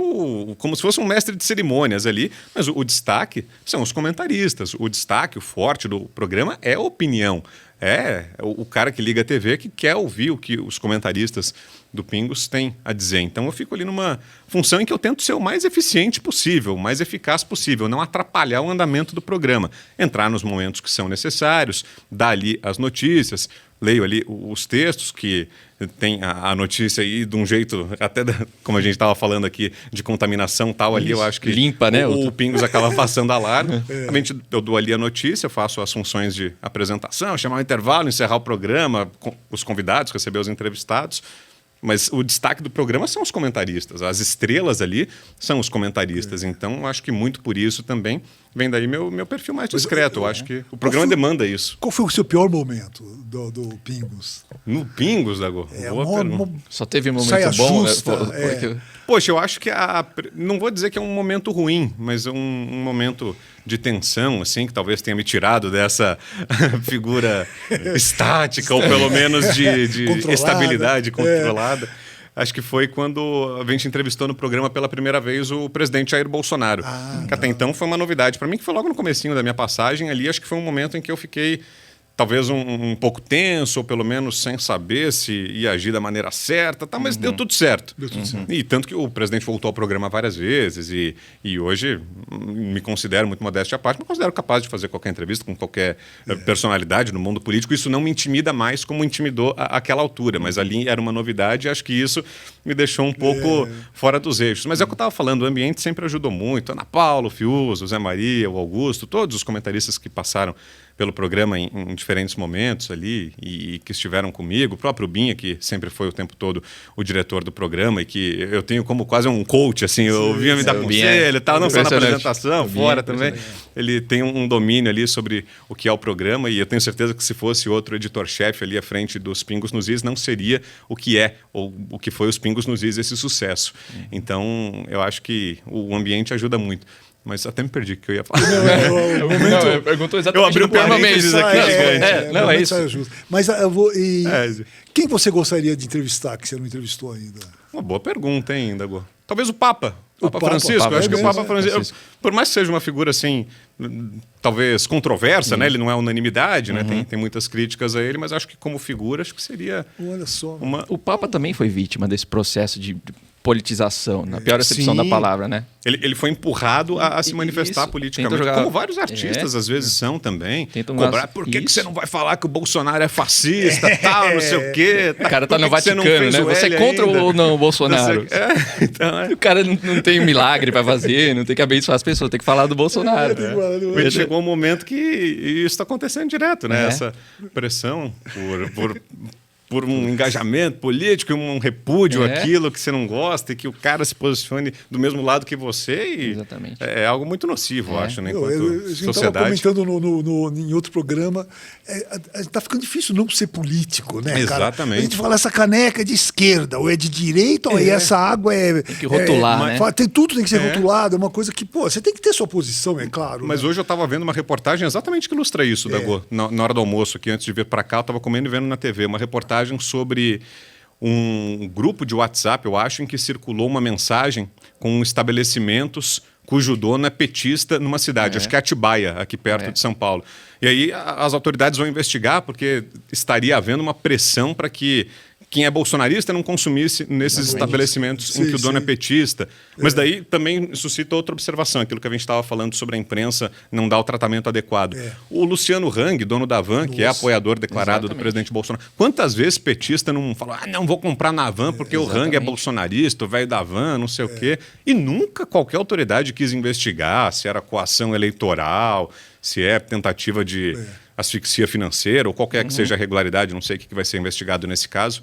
como se fosse um mestre de cerimônias ali, mas o destaque são os comentaristas. O destaque, o forte do programa é a opinião. É o cara que liga a TV que quer ouvir o que os comentaristas do Pingos têm a dizer. Então eu fico ali numa função em que eu tento ser o mais eficiente possível, o mais eficaz possível, não atrapalhar o andamento do programa. Entrar nos momentos que são necessários, dar ali as notícias, leio ali os textos que tem a notícia aí de um jeito, até como a gente estava falando aqui, de contaminação tal, ali eu acho que limpa, né? O Pingos acaba passando alarme. Eu dou ali a notícia, faço as funções de apresentação, chamar o intervalo, encerrar o programa, os convidados, receber os entrevistados. Mas o destaque do programa são os comentaristas. As estrelas ali são os comentaristas. Então, acho que muito por isso também vem daí meu perfil mais discreto. Eu acho que o programa demanda isso. Qual foi o seu pior momento do Pingos? No Pingos, Dago? Só teve um momento bom, justa, né? Poxa, eu acho que não vou dizer que é um momento ruim, mas um momento de tensão, assim, que talvez tenha me tirado dessa figura estática, ou pelo menos de estabilidade controlada. acho que foi quando a gente entrevistou no programa pela primeira vez o presidente Jair Bolsonaro. Que até então foi uma novidade para mim, que foi logo no comecinho da minha passagem ali. Acho que foi um momento em que eu fiquei talvez um pouco tenso, ou pelo menos sem saber se ia agir da maneira certa, tá, mas deu tudo certo. Deu tudo certo. E tanto que o presidente voltou ao programa várias vezes e hoje me considero muito modéstia à parte, me considero capaz de fazer qualquer entrevista com qualquer personalidade no mundo político. Isso não me intimida mais como intimidou àquela altura, mas ali era uma novidade e acho que isso me deixou um pouco fora dos eixos. Mas é o que eu estava falando, o ambiente sempre ajudou muito. Ana Paula, o Fiuza, o Zé Maria, o Augusto, todos os comentaristas que passaram pelo programa em diferentes momentos ali e que estiveram comigo, o próprio Binha, que sempre foi o tempo todo o diretor do programa e que eu tenho como quase um coach, assim, eu vinha me dar conselho e tal, não só na apresentação, fora também. Ele tem um domínio ali sobre o que é o programa e eu tenho certeza que se fosse outro editor-chefe ali à frente dos Pingos nos Is, não seria o que é ou o que foi os Pingos nos Is esse sucesso. Então, eu acho que o ambiente ajuda muito. Mas até me perdi o que eu ia falar. Eu perguntou exatamente eu abri um parênteses aqui. É isso. Mas quem você gostaria de entrevistar, que você não entrevistou ainda? Uma boa pergunta, hein, Dago? Talvez o Papa. O Papa Francisco. O Papa, eu acho que o Papa mesmo, Francisco, por mais que seja uma figura assim, talvez controversa, né? Ele não é unanimidade, né? Tem muitas críticas a ele, mas acho que como figura, acho que seria. Olha só. O Papa também foi vítima desse processo de politização, na pior acepção da palavra, né? Ele foi empurrado a se manifestar politicamente, como vários artistas às vezes são também. Cobrar, por que você não vai falar que o Bolsonaro é fascista, tal, não sei o quê? O cara tá no Vaticano, né? Você é contra ou não o Bolsonaro? O cara não tem milagre para fazer, não tem que abençoar as pessoas, tem que falar do Bolsonaro. Mas chegou um momento que isso está acontecendo direto, né? Essa pressão por um engajamento político, um repúdio àquilo que você não gosta e que o cara se posicione do mesmo lado que você. E exatamente. É algo muito nocivo, eu acho, né, enquanto a gente sociedade. estava comentando em outro programa, está ficando difícil não ser político, né, cara? Exatamente. A gente fala, essa caneca é de esquerda, ou é de direita, ou essa água é... Tem que rotular, né? Tudo tem que ser rotulado, é uma coisa que, você tem que ter sua posição, é claro. Mas hoje eu estava vendo uma reportagem exatamente que ilustra isso, Dago. Na hora do almoço aqui, antes de vir para cá, eu estava comendo e vendo na TV uma reportagem sobre um grupo de WhatsApp, eu acho, em que circulou uma mensagem com estabelecimentos cujo dono é petista numa cidade, acho que é Atibaia, aqui perto de São Paulo. E aí as autoridades vão investigar porque estaria havendo uma pressão para que quem é bolsonarista não consumisse nesses estabelecimentos em que o dono é petista. Mas daí também suscita outra observação, aquilo que a gente estava falando sobre a imprensa não dar o tratamento adequado. O Luciano Hang, dono da Van, que é apoiador declarado do presidente Bolsonaro, quantas vezes petista não falou, não vou comprar na Van porque o Hang é bolsonarista, o velho da Van, não sei o quê. E nunca qualquer autoridade quis investigar se era coação eleitoral, se é tentativa de asfixia financeira ou qualquer que seja a regularidade, não sei o que vai ser investigado nesse caso,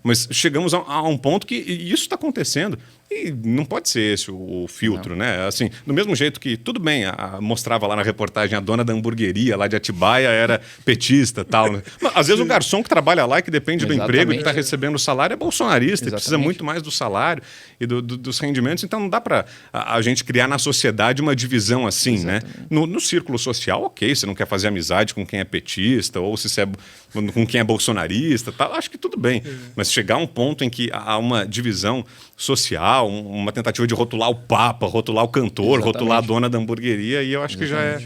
mas chegamos a um ponto que isso está acontecendo e não pode ser esse o filtro, né? Assim, do mesmo jeito que, tudo bem, mostrava lá na reportagem a dona da hamburgueria lá de Atibaia era petista, tal. Né? Mas, às vezes o garçom que trabalha lá e que depende do emprego e que está recebendo o salário é bolsonarista, e precisa muito mais do salário e dos rendimentos, então não dá para a gente criar na sociedade uma divisão assim, né? No círculo social, ok, você não quer fazer amizade com quem é petista ou se você com quem é bolsonarista, tal, acho que tudo bem. Mas chegar a um ponto em que há uma divisão social, uma tentativa de rotular o Papa, rotular o cantor, rotular a dona da hamburgueria, e eu acho que já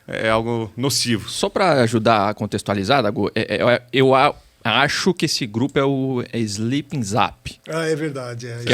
é algo nocivo. Só para ajudar a contextualizar, Dago, eu acho que esse grupo é o Sleeping Zap. É verdade. Que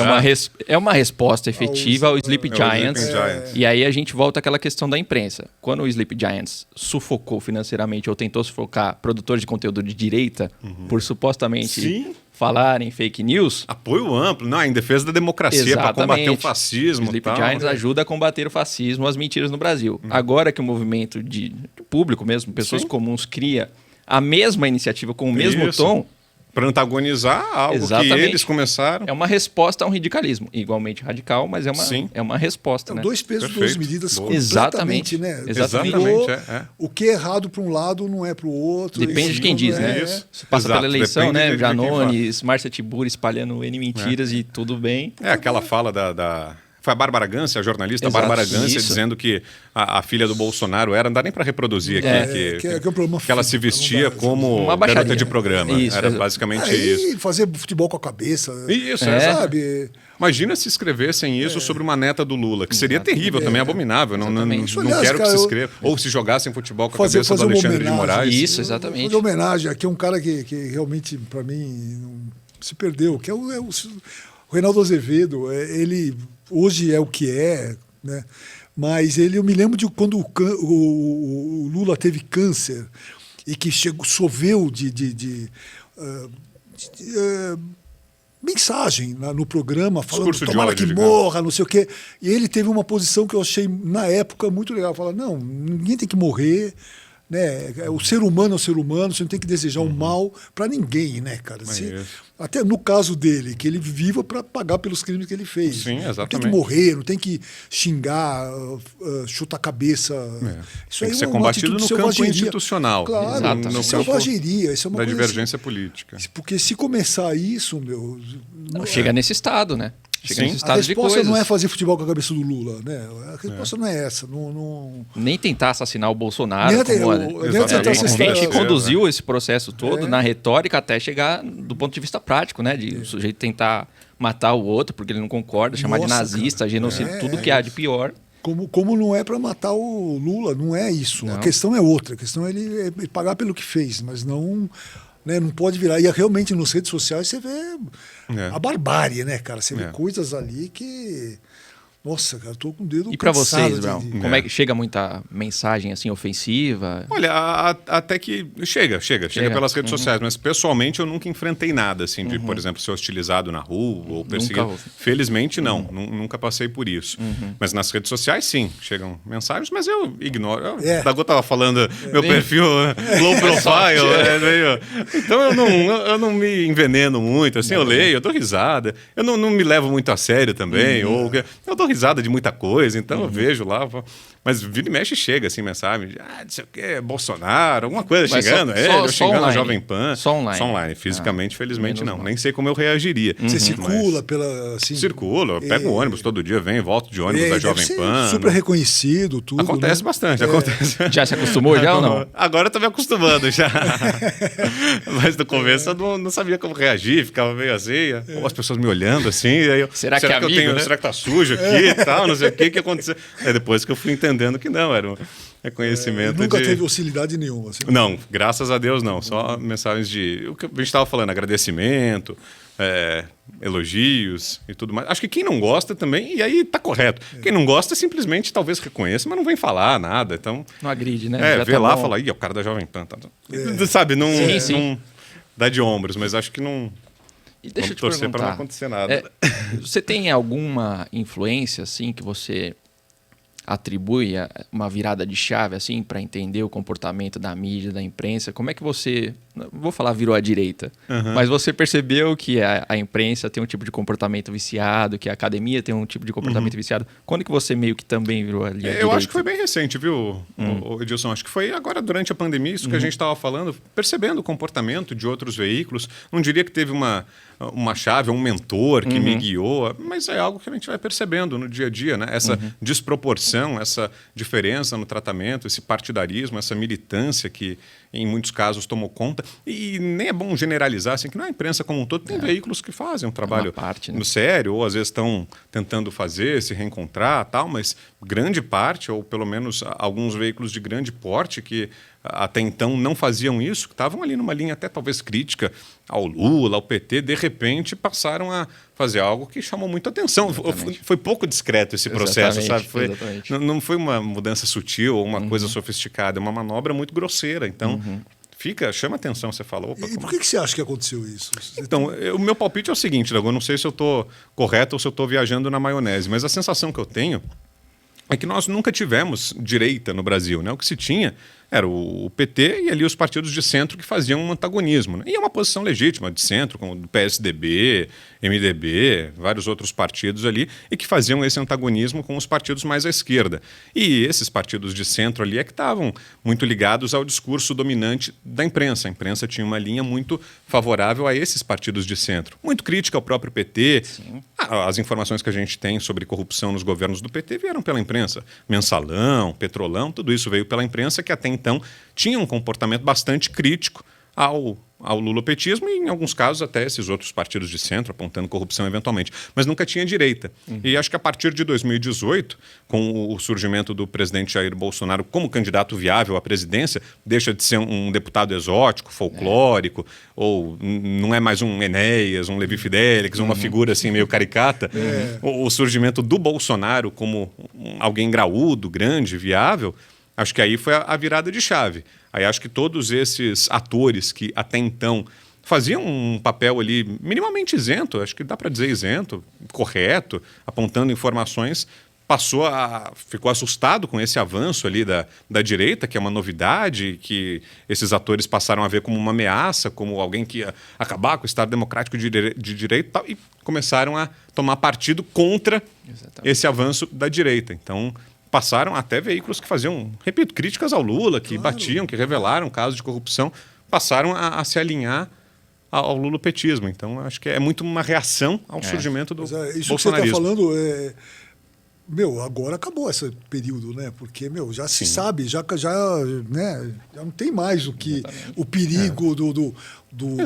é uma resposta efetiva ao Sleep Giants. E aí a gente volta àquela questão da imprensa. Quando o Sleep Giants sufocou financeiramente ou tentou sufocar produtores de conteúdo de direita por supostamente falar em fake news... Apoio amplo, não, em defesa da democracia, para combater o fascismo. O Sleep Giants ajuda a combater o fascismo, as mentiras no Brasil. Agora que o movimento de público mesmo, pessoas comuns, cria a mesma iniciativa com o mesmo tom... Para antagonizar algo que eles começaram. É uma resposta a um radicalismo. Igualmente radical, mas é uma resposta. Né? Dois pesos, duas medidas completamente, exatamente, né? Exatamente. O que é errado para um lado não é para o outro. Depende de quem diz, né? Você passa pela eleição, né? Janones, Márcia Tiburi espalhando N mentiras e tudo bem. Aquela fala Foi a Bárbara Gância, a jornalista Exato. Bárbara Gância, Isso. dizendo que a filha do Bolsonaro era, não dá nem para reproduzir aqui, que é um problema que ela se físico, vestia não dá, como uma baixaria. garota de programa. Isso, Era exato. basicamente Aí isso. fazer futebol com a cabeça. Isso, sabe? Imagina se escrevessem isso sobre uma neta do Lula, que seria terrível, também abominável. Não Exatamente. não Aliás, quero cara, que se eu- escreva. Ou se jogassem futebol com a Fazer- cabeça do fazer uma Alexandre de homenagem. Moraes. Isso, exatamente. Fazer homenagem aqui a um cara que realmente, para mim, não se perdeu, que é o Reinaldo Azevedo. Ele hoje é o que é, né? Mas eu me lembro de quando o Lula teve câncer e que choveu de mensagem no programa, falando Discurso de tomara ódio, que digamos. morra, não sei o quê. E ele teve uma posição que eu achei, na época, muito legal. Falar, não, ninguém tem que morrer, né? O ser humano é o ser humano, você não tem que desejar o mal para ninguém, né, cara? Até no caso dele, que ele viva para pagar pelos crimes que ele fez. Sim, Não tem que exatamente. morrer, não tem que xingar, chutar a cabeça. Isso Tem aí que é ser uma combatido atitude de no campo selvageria. institucional. Claro, Exato. No campo selvageria. Isso é uma da coisa divergência política. assim. Porque se começar isso, meu. Não, chega nesse estado, né? Chega Sim. nesse A estado de resposta coisas. não é fazer futebol com a cabeça do Lula, né? A resposta não é essa. Nem tentar assurar o Bolsonaro. Nem até- como, nem tentar a gente assassinar- conduziu esse processo todo É. na retórica até chegar do ponto de vista prático, né? De o sujeito tentar matar o outro porque ele não concorda, chamar de Nossa, nazista, cara. genocídio, tudo que há de pior. Como não é para matar o Lula, não é isso. Não. A questão é outra. A questão é ele pagar pelo que fez, mas não. Né, não pode virar. E realmente nas redes sociais você vê a barbárie, né, cara? Você vê coisas ali que. Nossa, cara, eu tô com o dedo E para cansado vocês, Brown, como é que chega muita mensagem assim ofensiva? Olha, até que chega pelas redes sociais, mas pessoalmente eu nunca enfrentei nada, assim, de, por exemplo, ser hostilizado na rua ou perseguido. houve. Felizmente não, nunca passei por isso. Mas nas redes sociais, sim, chegam mensagens, mas eu ignoro. Dago estava falando, meu perfil low profile, então eu não me enveneno muito, assim, eu leio, eu dou risada, eu não me levo muito a sério também, ou eu dou risada de muita coisa, então eu vejo lá, mas vira e mexe chega assim, mensagem, não sei o que, Bolsonaro, alguma coisa Mas xingando só- ele, só ou xingando a online? Jovem Pan. Só online? Fisicamente, felizmente menos não, mal. nem sei como eu reagiria. Você circula Mas pela. Assim, circulo, eu pego o ônibus todo dia, venho e volto de ônibus da deve Jovem ser Pan. super reconhecido, tudo. Acontece né? bastante, acontece. Já se acostumou já ou não? Agora eu tô me acostumando já. Mas no começo eu não sabia como reagir, ficava meio assim, ou as pessoas me olhando assim, e aí eu, Será que é eu amigo, tenho, né? será que tá sujo aqui e tal, não sei o que aconteceu. É depois que eu fui entendendo que não, era um reconhecimento Nunca de... teve hostilidade nenhuma. Assim. Não, graças a Deus não, só mensagens de... O que a gente estava falando, agradecimento, elogios e tudo mais. Acho que quem não gosta também, e aí tá correto. Quem não gosta simplesmente talvez reconheça, mas não vem falar nada, então... Não agride, né? Já vê tá lá, bom. fala, ih, é o cara da Jovem Pan. Sabe, não, Sim, sim. não dá de ombros, mas acho que não... E deixa eu Vamos te torcer perguntar. para não acontecer nada. Você tem alguma influência assim que você atribui a uma virada de chave assim para entender o comportamento da mídia, da imprensa? Como é que você, não vou falar virou à direita, mas você percebeu que a imprensa tem um tipo de comportamento viciado, que a academia tem um tipo de comportamento viciado? Quando que você meio que também virou ali à direita? Eu acho que foi bem recente, viu, Edilson? Acho que foi agora durante a pandemia, isso que a gente estava falando, percebendo o comportamento de outros veículos. Não diria que teve uma chave, um mentor que me guiou, mas é algo que a gente vai percebendo no dia a dia, né? Essa desproporção, essa diferença no tratamento, esse partidarismo, essa militância que em muitos casos tomou conta. E nem é bom generalizar, assim, que não é a imprensa como um todo, tem veículos que fazem um trabalho parte, né? no sério, ou às vezes estão tentando fazer, se reencontrar, tal, mas grande parte, ou pelo menos alguns veículos de grande porte que até então não faziam isso, que estavam ali numa linha até talvez crítica ao Lula, ao PT, de repente passaram a fazer algo que chamou muita atenção. Foi pouco discreto esse processo, sabe? Não foi uma mudança sutil ou uma coisa sofisticada, é uma manobra muito grosseira. Então, chama atenção, você fala, opa... E por que você acha que aconteceu isso? Então, o meu palpite é o seguinte, Dago, eu não sei se eu estou correto ou se eu estou viajando na maionese, mas a sensação que eu tenho é que nós nunca tivemos direita no Brasil, né? O que se tinha era o PT e ali os partidos de centro que faziam um antagonismo, né? E é uma posição legítima de centro, como o PSDB, MDB, vários outros partidos ali, e que faziam esse antagonismo com os partidos mais à esquerda. E esses partidos de centro ali é que estavam muito ligados ao discurso dominante da imprensa. A imprensa tinha uma linha muito favorável a esses partidos de centro, muito crítica ao próprio PT. Sim. As informações que a gente tem sobre corrupção nos governos do PT vieram pela imprensa. Mensalão, Petrolão, tudo isso veio pela imprensa, que até então tinha um comportamento bastante crítico ao lulopetismo e, em alguns casos, até esses outros partidos de centro apontando corrupção eventualmente. Mas nunca tinha direita. E acho que a partir de 2018, com o surgimento do presidente Jair Bolsonaro como candidato viável à presidência, deixa de ser um deputado exótico, folclórico, ou não é mais um Enéas, um Levi Fidelix, uma figura assim meio caricata. O surgimento do Bolsonaro como alguém graúdo, grande, viável, acho que aí foi a virada de chave. Aí acho que todos esses atores que até então faziam um papel ali minimamente isento, acho que dá para dizer isento, correto, apontando informações, ficou assustado com esse avanço ali da direita, que é uma novidade, que esses atores passaram a ver como uma ameaça, como alguém que ia acabar com o Estado Democrático de Direito e tal, e começaram a tomar partido contra esse avanço da direita. Então, passaram até veículos que faziam, repito, críticas ao Lula, que batiam, que revelaram casos de corrupção, passaram a se alinhar ao lulopetismo. Então, acho que é muito uma reação ao surgimento do isso bolsonarismo. Que você está falando agora acabou esse período, né? Porque, já se sabe, já não tem mais o perigo do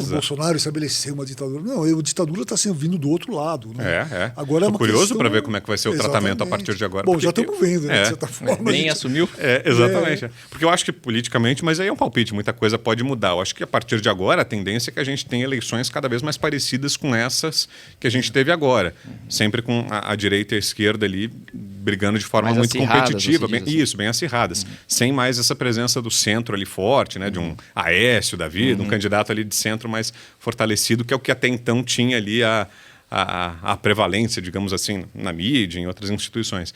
Bolsonaro estabelecer uma ditadura. Não, a ditadura está sendo vindo do outro lado. Né? Agora é uma curioso para ver como é que vai ser o tratamento a partir de agora. Bom, já estamos vendo, né? De certa forma. Nem assumiu. Exatamente. Porque eu acho que politicamente, mas aí é um palpite, muita coisa pode mudar. Eu acho que a partir de agora a tendência é que a gente tenha eleições cada vez mais parecidas com essas que a gente teve agora. Sempre com a direita e a esquerda ali brigando de forma mais muito competitiva. Bem assim. acirradas. Sem mais essa presença do centro ali forte, né? De um Aécio da vida, um candidato ali de centro mais fortalecido, que é o que até então tinha ali a prevalência, digamos assim, na mídia, em outras instituições.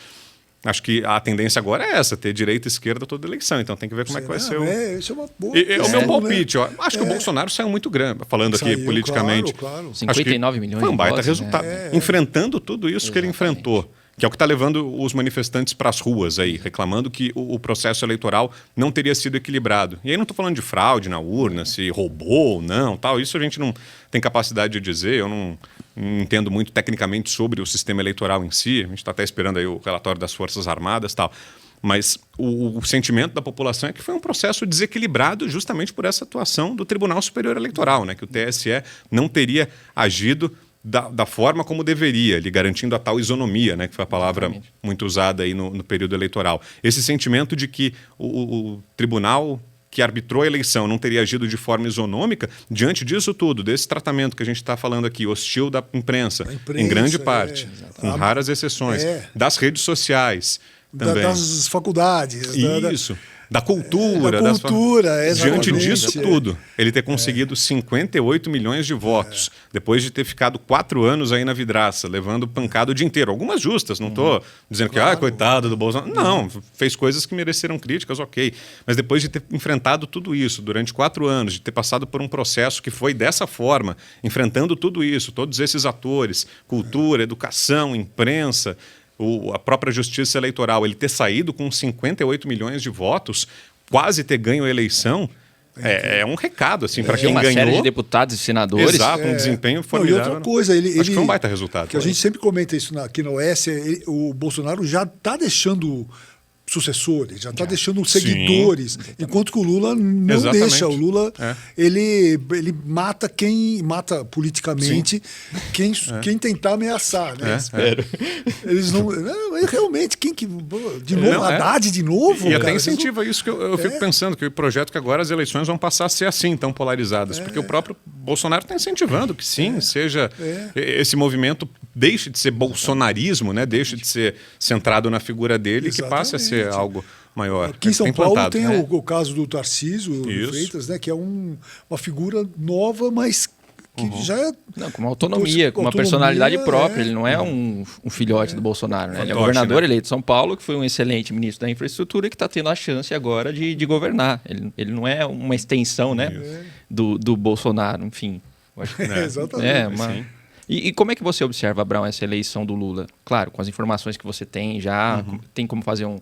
Acho que a tendência agora é essa, ter direita e esquerda toda eleição. Então tem que ver como é que vai ser isso é uma boa o meu palpite. Né? Acho que o Bolsonaro saiu muito grande, falando aqui politicamente. Claro. 59 milhões foi um baita votos, resultado. Enfrentando tudo isso que ele enfrentou. Que é o que está levando os manifestantes para as ruas aí, reclamando que o processo eleitoral não teria sido equilibrado. E aí não estou falando de fraude na urna, se roubou ou não, tal. Isso a gente não tem capacidade de dizer, eu não entendo muito tecnicamente sobre o sistema eleitoral em si, a gente está até esperando aí o relatório das Forças Armadas e tal. Mas o sentimento da população é que foi um processo desequilibrado justamente por essa atuação do Tribunal Superior Eleitoral, né? Que o TSE não teria agido da forma como deveria, lhe garantindo a tal isonomia, né, que foi a palavra muito usada aí no período eleitoral. Esse sentimento de que o tribunal que arbitrou a eleição não teria agido de forma isonômica, diante disso tudo, desse tratamento que a gente está falando aqui, hostil da imprensa em grande parte, com raras exceções, das redes sociais também. Das faculdades. Isso. Da cultura. Diante disso tudo, ele ter conseguido 58 milhões de votos, depois de ter ficado 4 anos aí na vidraça, levando pancada o dia inteiro. Algumas justas, não estou dizendo que, coitado do Bolsonaro. Não, fez coisas que mereceram críticas, ok. Mas depois de ter enfrentado tudo isso durante 4 anos, de ter passado por um processo que foi dessa forma, enfrentando tudo isso, todos esses atores, cultura, educação, imprensa, a própria justiça eleitoral, ele ter saído com 58 milhões de votos, quase ter ganho a eleição, é um recado assim, para quem ganhou. Uma série de deputados e senadores. Exato, um desempenho formidável. E outra coisa, acho que foi um baita resultado. Que a gente sempre comenta isso aqui na OS, o Bolsonaro já está deixando sucessores, já está deixando seguidores, enquanto que o Lula não deixa. O Lula ele mata quem mata politicamente quem tentar ameaçar, né? Espero. Eles não realmente de novo Haddad de novo. E até incentiva isso que eu fico pensando, que o projeto que agora as eleições vão passar a ser assim, tão polarizadas, porque o próprio Bolsonaro está incentivando que seja esse movimento deixe de ser bolsonarismo, né? Deixe de ser centrado na figura dele e que passe a ser algo maior. Aqui em São Paulo tem o caso do Tarcísio Freitas, né? Que é uma figura nova, mas que já é... Não, com uma autonomia, com uma personalidade própria. Ele não é um filhote do Bolsonaro, né? Ele é governador eleito de São Paulo, que foi um excelente ministro da infraestrutura e que está tendo a chance agora de governar. Ele não é uma extensão, né, do Bolsonaro, enfim. Eu acho que, exatamente. E como é que você observa, Abraão, essa eleição do Lula? Claro, com as informações que você tem já, tem como fazer um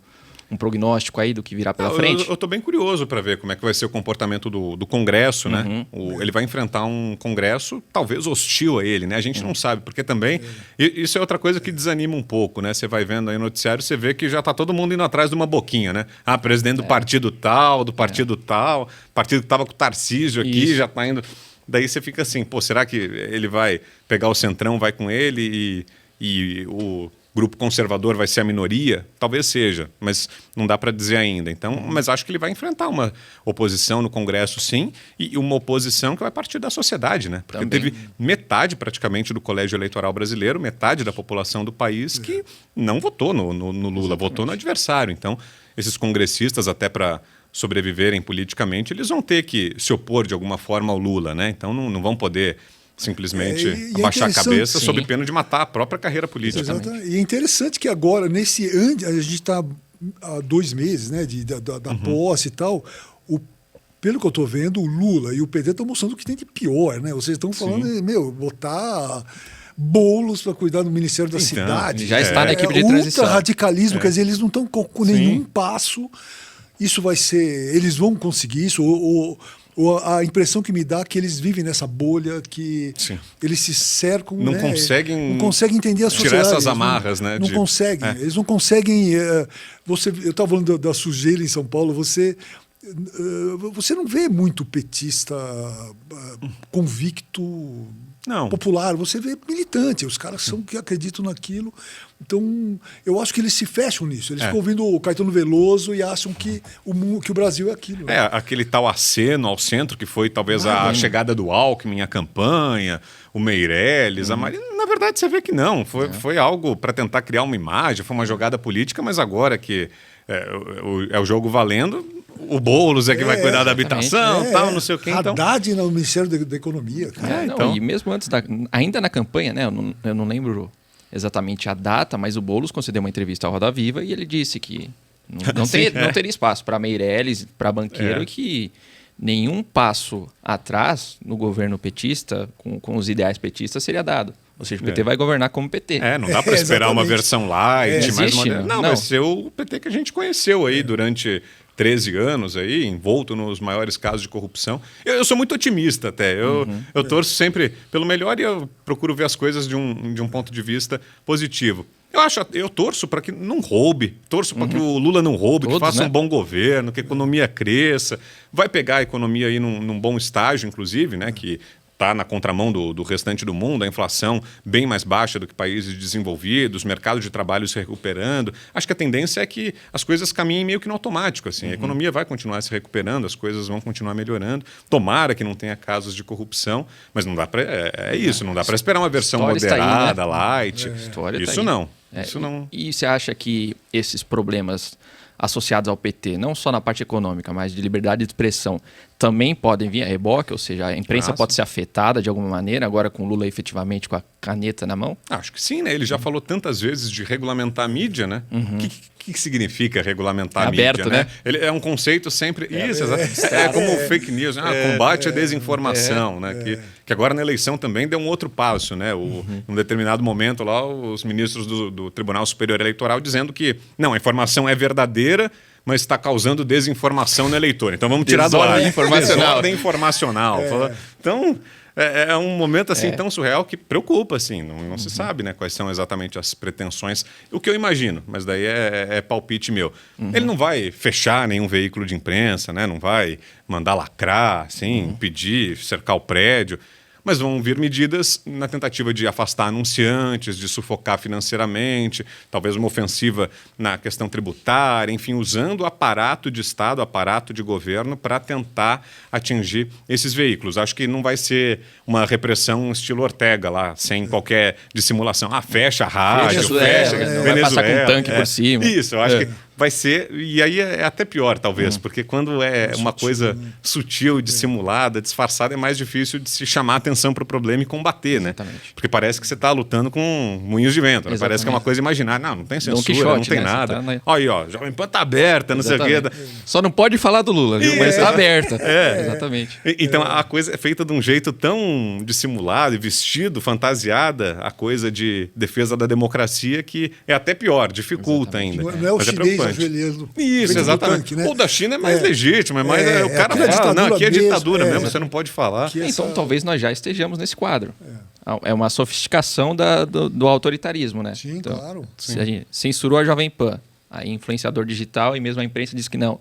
prognóstico aí do que virá pela frente? Eu estou bem curioso para ver como é que vai ser o comportamento do Congresso, né? Ele vai enfrentar um Congresso talvez hostil a ele, né? A gente não sabe, porque também isso é outra coisa que desanima um pouco, né? Você vai vendo aí no noticiário, você vê que já está todo mundo indo atrás de uma boquinha, né? Ah, presidente do partido tal, partido que estava com o Tarcísio aqui, já está indo... Daí você fica assim, pô, será que ele vai pegar o Centrão, vai com ele e o grupo conservador vai ser a minoria? Talvez seja, mas não dá para dizer ainda. Então, mas acho que ele vai enfrentar uma oposição no Congresso, sim, e uma oposição que vai partir da sociedade, né? Porque teve metade praticamente do colégio eleitoral brasileiro, metade da população do país que não votou no Lula, votou no adversário. Então, esses congressistas, até para sobreviverem politicamente, eles vão ter que se opor de alguma forma ao Lula, né? Então não vão poder simplesmente abaixar a cabeça sob pena de matar a própria carreira política. Exatamente. E é interessante que agora, a gente está há 2 meses, né, da posse e tal, pelo que eu estou vendo, o Lula e o PT estão mostrando o que tem de pior, né? Vocês estão falando, botar Boulos para cuidar do Ministério da Cidade. Já está na equipe de transição. Ultra-radicalismo, quer dizer, eles não estão com nenhum passo. Isso vai ser... Eles vão conseguir isso. A impressão que me dá é que eles vivem nessa bolha, que eles se cercam... Não conseguem entender a sociedade. Tirar essas amarras, né? Não conseguem. Eles não conseguem... eu estava falando da sujeira em São Paulo. Você não vê muito petista convicto... popular, você vê militante, os caras são que acreditam naquilo. Então, eu acho que eles se fecham nisso. Eles ficam ouvindo o Caetano Veloso e acham que o Brasil é aquilo. Né? Aquele tal aceno ao centro, que foi talvez a chegada do Alckmin, a campanha, o Meirelles, a Marina. Na verdade, você vê que não. Foi algo para tentar criar uma imagem, foi uma jogada política, mas agora que é o jogo valendo, o Boulos é que vai cuidar da habitação, tal, não sei o quê. Haddad no Ministério da Economia. Então... E mesmo antes, ainda na campanha, né, eu não lembro exatamente a data, mas o Boulos concedeu uma entrevista ao Roda Viva e ele disse que não teria espaço para Meirelles, para banqueiro, e que nenhum passo atrás no governo petista, com os ideais petistas, seria dado. Ou seja, o PT vai governar como PT. Não dá para esperar uma versão light, mais moderna. Não, vai ser o PT que a gente conheceu aí durante 13 anos, aí, envolto nos maiores casos de corrupção. Eu sou muito otimista até. Eu torço sempre pelo melhor e eu procuro ver as coisas de um ponto de vista positivo. Eu torço para que não roube, torço para que o Lula não roube, que faça um bom governo, que a economia cresça, vai pegar a economia aí num bom estágio, inclusive, né, que está na contramão do restante do mundo, a inflação bem mais baixa do que países desenvolvidos, mercado de trabalho se recuperando. Acho que a tendência é que as coisas caminhem meio que no automático. Assim. A economia vai continuar se recuperando, as coisas vão continuar melhorando. Tomara que não tenha casos de corrupção, mas não dá para... isso, não dá para esperar uma versão moderada, aí, né? Light. Isso não. Isso não. E você acha que esses problemas associados ao PT, não só na parte econômica, mas de liberdade de expressão, também podem vir a reboque? Ou seja, a imprensa pode ser afetada de alguma maneira, agora com o Lula efetivamente com a caneta na mão? Acho que sim, né? Ele já falou tantas vezes de regulamentar a mídia, né? O que significa regulamentar a mídia? Aberto, né? Ele é um conceito sempre... Isso, como fake news, combate à desinformação, né? Que agora na eleição também deu um outro passo, né? Num determinado momento lá, os ministros do Tribunal Superior Eleitoral dizendo que não, a informação é verdadeira, mas está causando desinformação no eleitor. Então vamos tirar do ar. Desordem informacional. Então, é um momento assim tão surreal que preocupa, assim. Não se sabe, né, quais são exatamente as pretensões. O que eu imagino, mas daí é palpite meu. Ele não vai fechar nenhum veículo de imprensa, né? Não vai mandar lacrar, assim, impedir, cercar o prédio. Mas vão vir medidas na tentativa de afastar anunciantes, de sufocar financeiramente, talvez uma ofensiva na questão tributária, enfim, usando o aparato de Estado, aparato de governo para tentar atingir esses veículos. Acho que não vai ser uma repressão estilo Ortega lá, sem qualquer dissimulação. Fecha a rádio, fecha vai passar com um tanque por cima. Isso, eu acho que vai ser... E aí é até pior, talvez, porque quando é uma coisa sutil, dissimulada, disfarçada, é mais difícil de se chamar atenção para o problema e combater, né? Exatamente. Porque parece que você está lutando com moinhos de vento, né? Parece que é uma coisa imaginária. Não tem censura, Quixote, não tem né? nada. Tá na... Olha aí, ó, Jovem Pan tá aberta, não sei o quê. Só não pode falar do Lula, viu? Mas tá aberta. Exatamente. Então a coisa é feita de um jeito tão dissimulado e vestido, fantasiada, a coisa de defesa da democracia, que é até pior, dificulta ainda. Não é o Mas chinês preocupante. ajoelhando. Isso, exatamente. Tanque, né? O da China é mais legítimo, é mais. O cara fala, não, aqui é ditadura mesmo, você não pode falar. Então talvez nós já estejamos nesse quadro. É uma sofisticação do autoritarismo, né? Sim, então, claro. Se a gente censurou a Jovem Pan, aí influenciador digital e mesmo a imprensa diz que não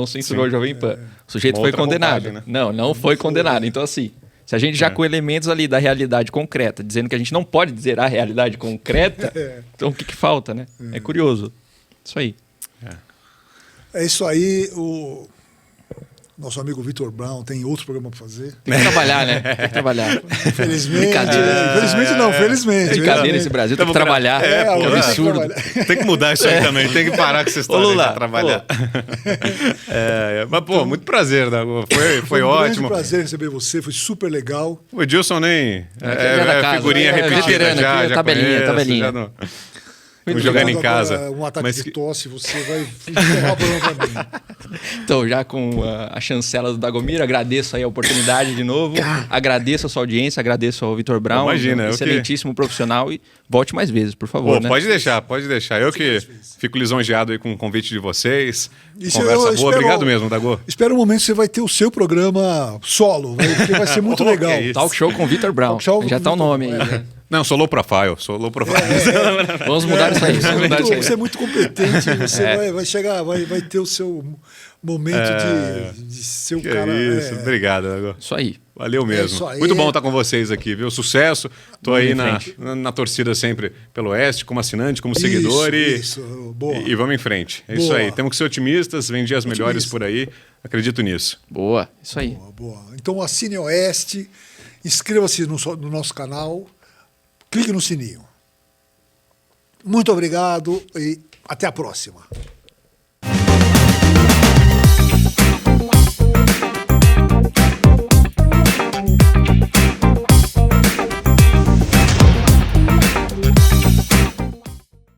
censurou a Jovem Pan. O sujeito Uma foi outra condenado. roupagem, né? Não foi condenado. Então, assim, se a gente já com elementos ali da realidade concreta, dizendo que a gente não pode dizer a realidade concreta, então o que falta, né? É curioso. Isso aí. É isso aí. O nosso amigo Vitor Brown tem outro programa para fazer. Tem que trabalhar, né? Tem que trabalhar. Infelizmente. Brincadeira. Infelizmente não, felizmente. Brincadeira esse Brasil, tem que trabalhar. Que absurdo. Tem que mudar isso aí também, tem que parar com essa história Lula, de trabalhar. Mas, pô, muito prazer, Dago. Foi um ótimo. grande prazer receber você, foi super legal. O Edilson nem figurinha é repetida veterano já, aqui, já tabelinha, conheço, tabelinha. já não... Muito jogando em Agora, casa. Um ataque Mas de tosse, você vai encerrar o programa pra mim. Então, já com a chancela do Dagomir, agradeço aí a oportunidade de novo. Agradeço a sua audiência, agradeço ao Vitor Brown. Imagina, excelentíssimo profissional. E volte mais vezes, por favor. Pô, pode deixar. Eu que fico lisonjeado aí com o convite de vocês. Isso Conversa boa. Obrigado mesmo, Dago. Espero um momento que você vai ter o seu programa solo, porque vai ser muito legal. Que é isso? Talk Show com Vitor Brown. Já tá o nome aí. Né? Não, sou low profile. Vamos mudar isso aí. Você é muito competente, você vai chegar, vai ter o seu momento de ser o Que cara. isso, obrigado, Dago. Isso aí. Valeu mesmo. isso aí. Muito bom estar com vocês aqui, viu? Sucesso. Tô Vamos aí em na torcida sempre pelo Oeste, como assinante, como seguidor. Boa. E vamos em frente. É Boa. isso aí. Temos que ser otimistas, vem dias melhores por aí. Acredito nisso. Boa, isso aí. Boa. Então assine Oeste, inscreva-se no nosso canal, clique no sininho. Muito obrigado e até a próxima.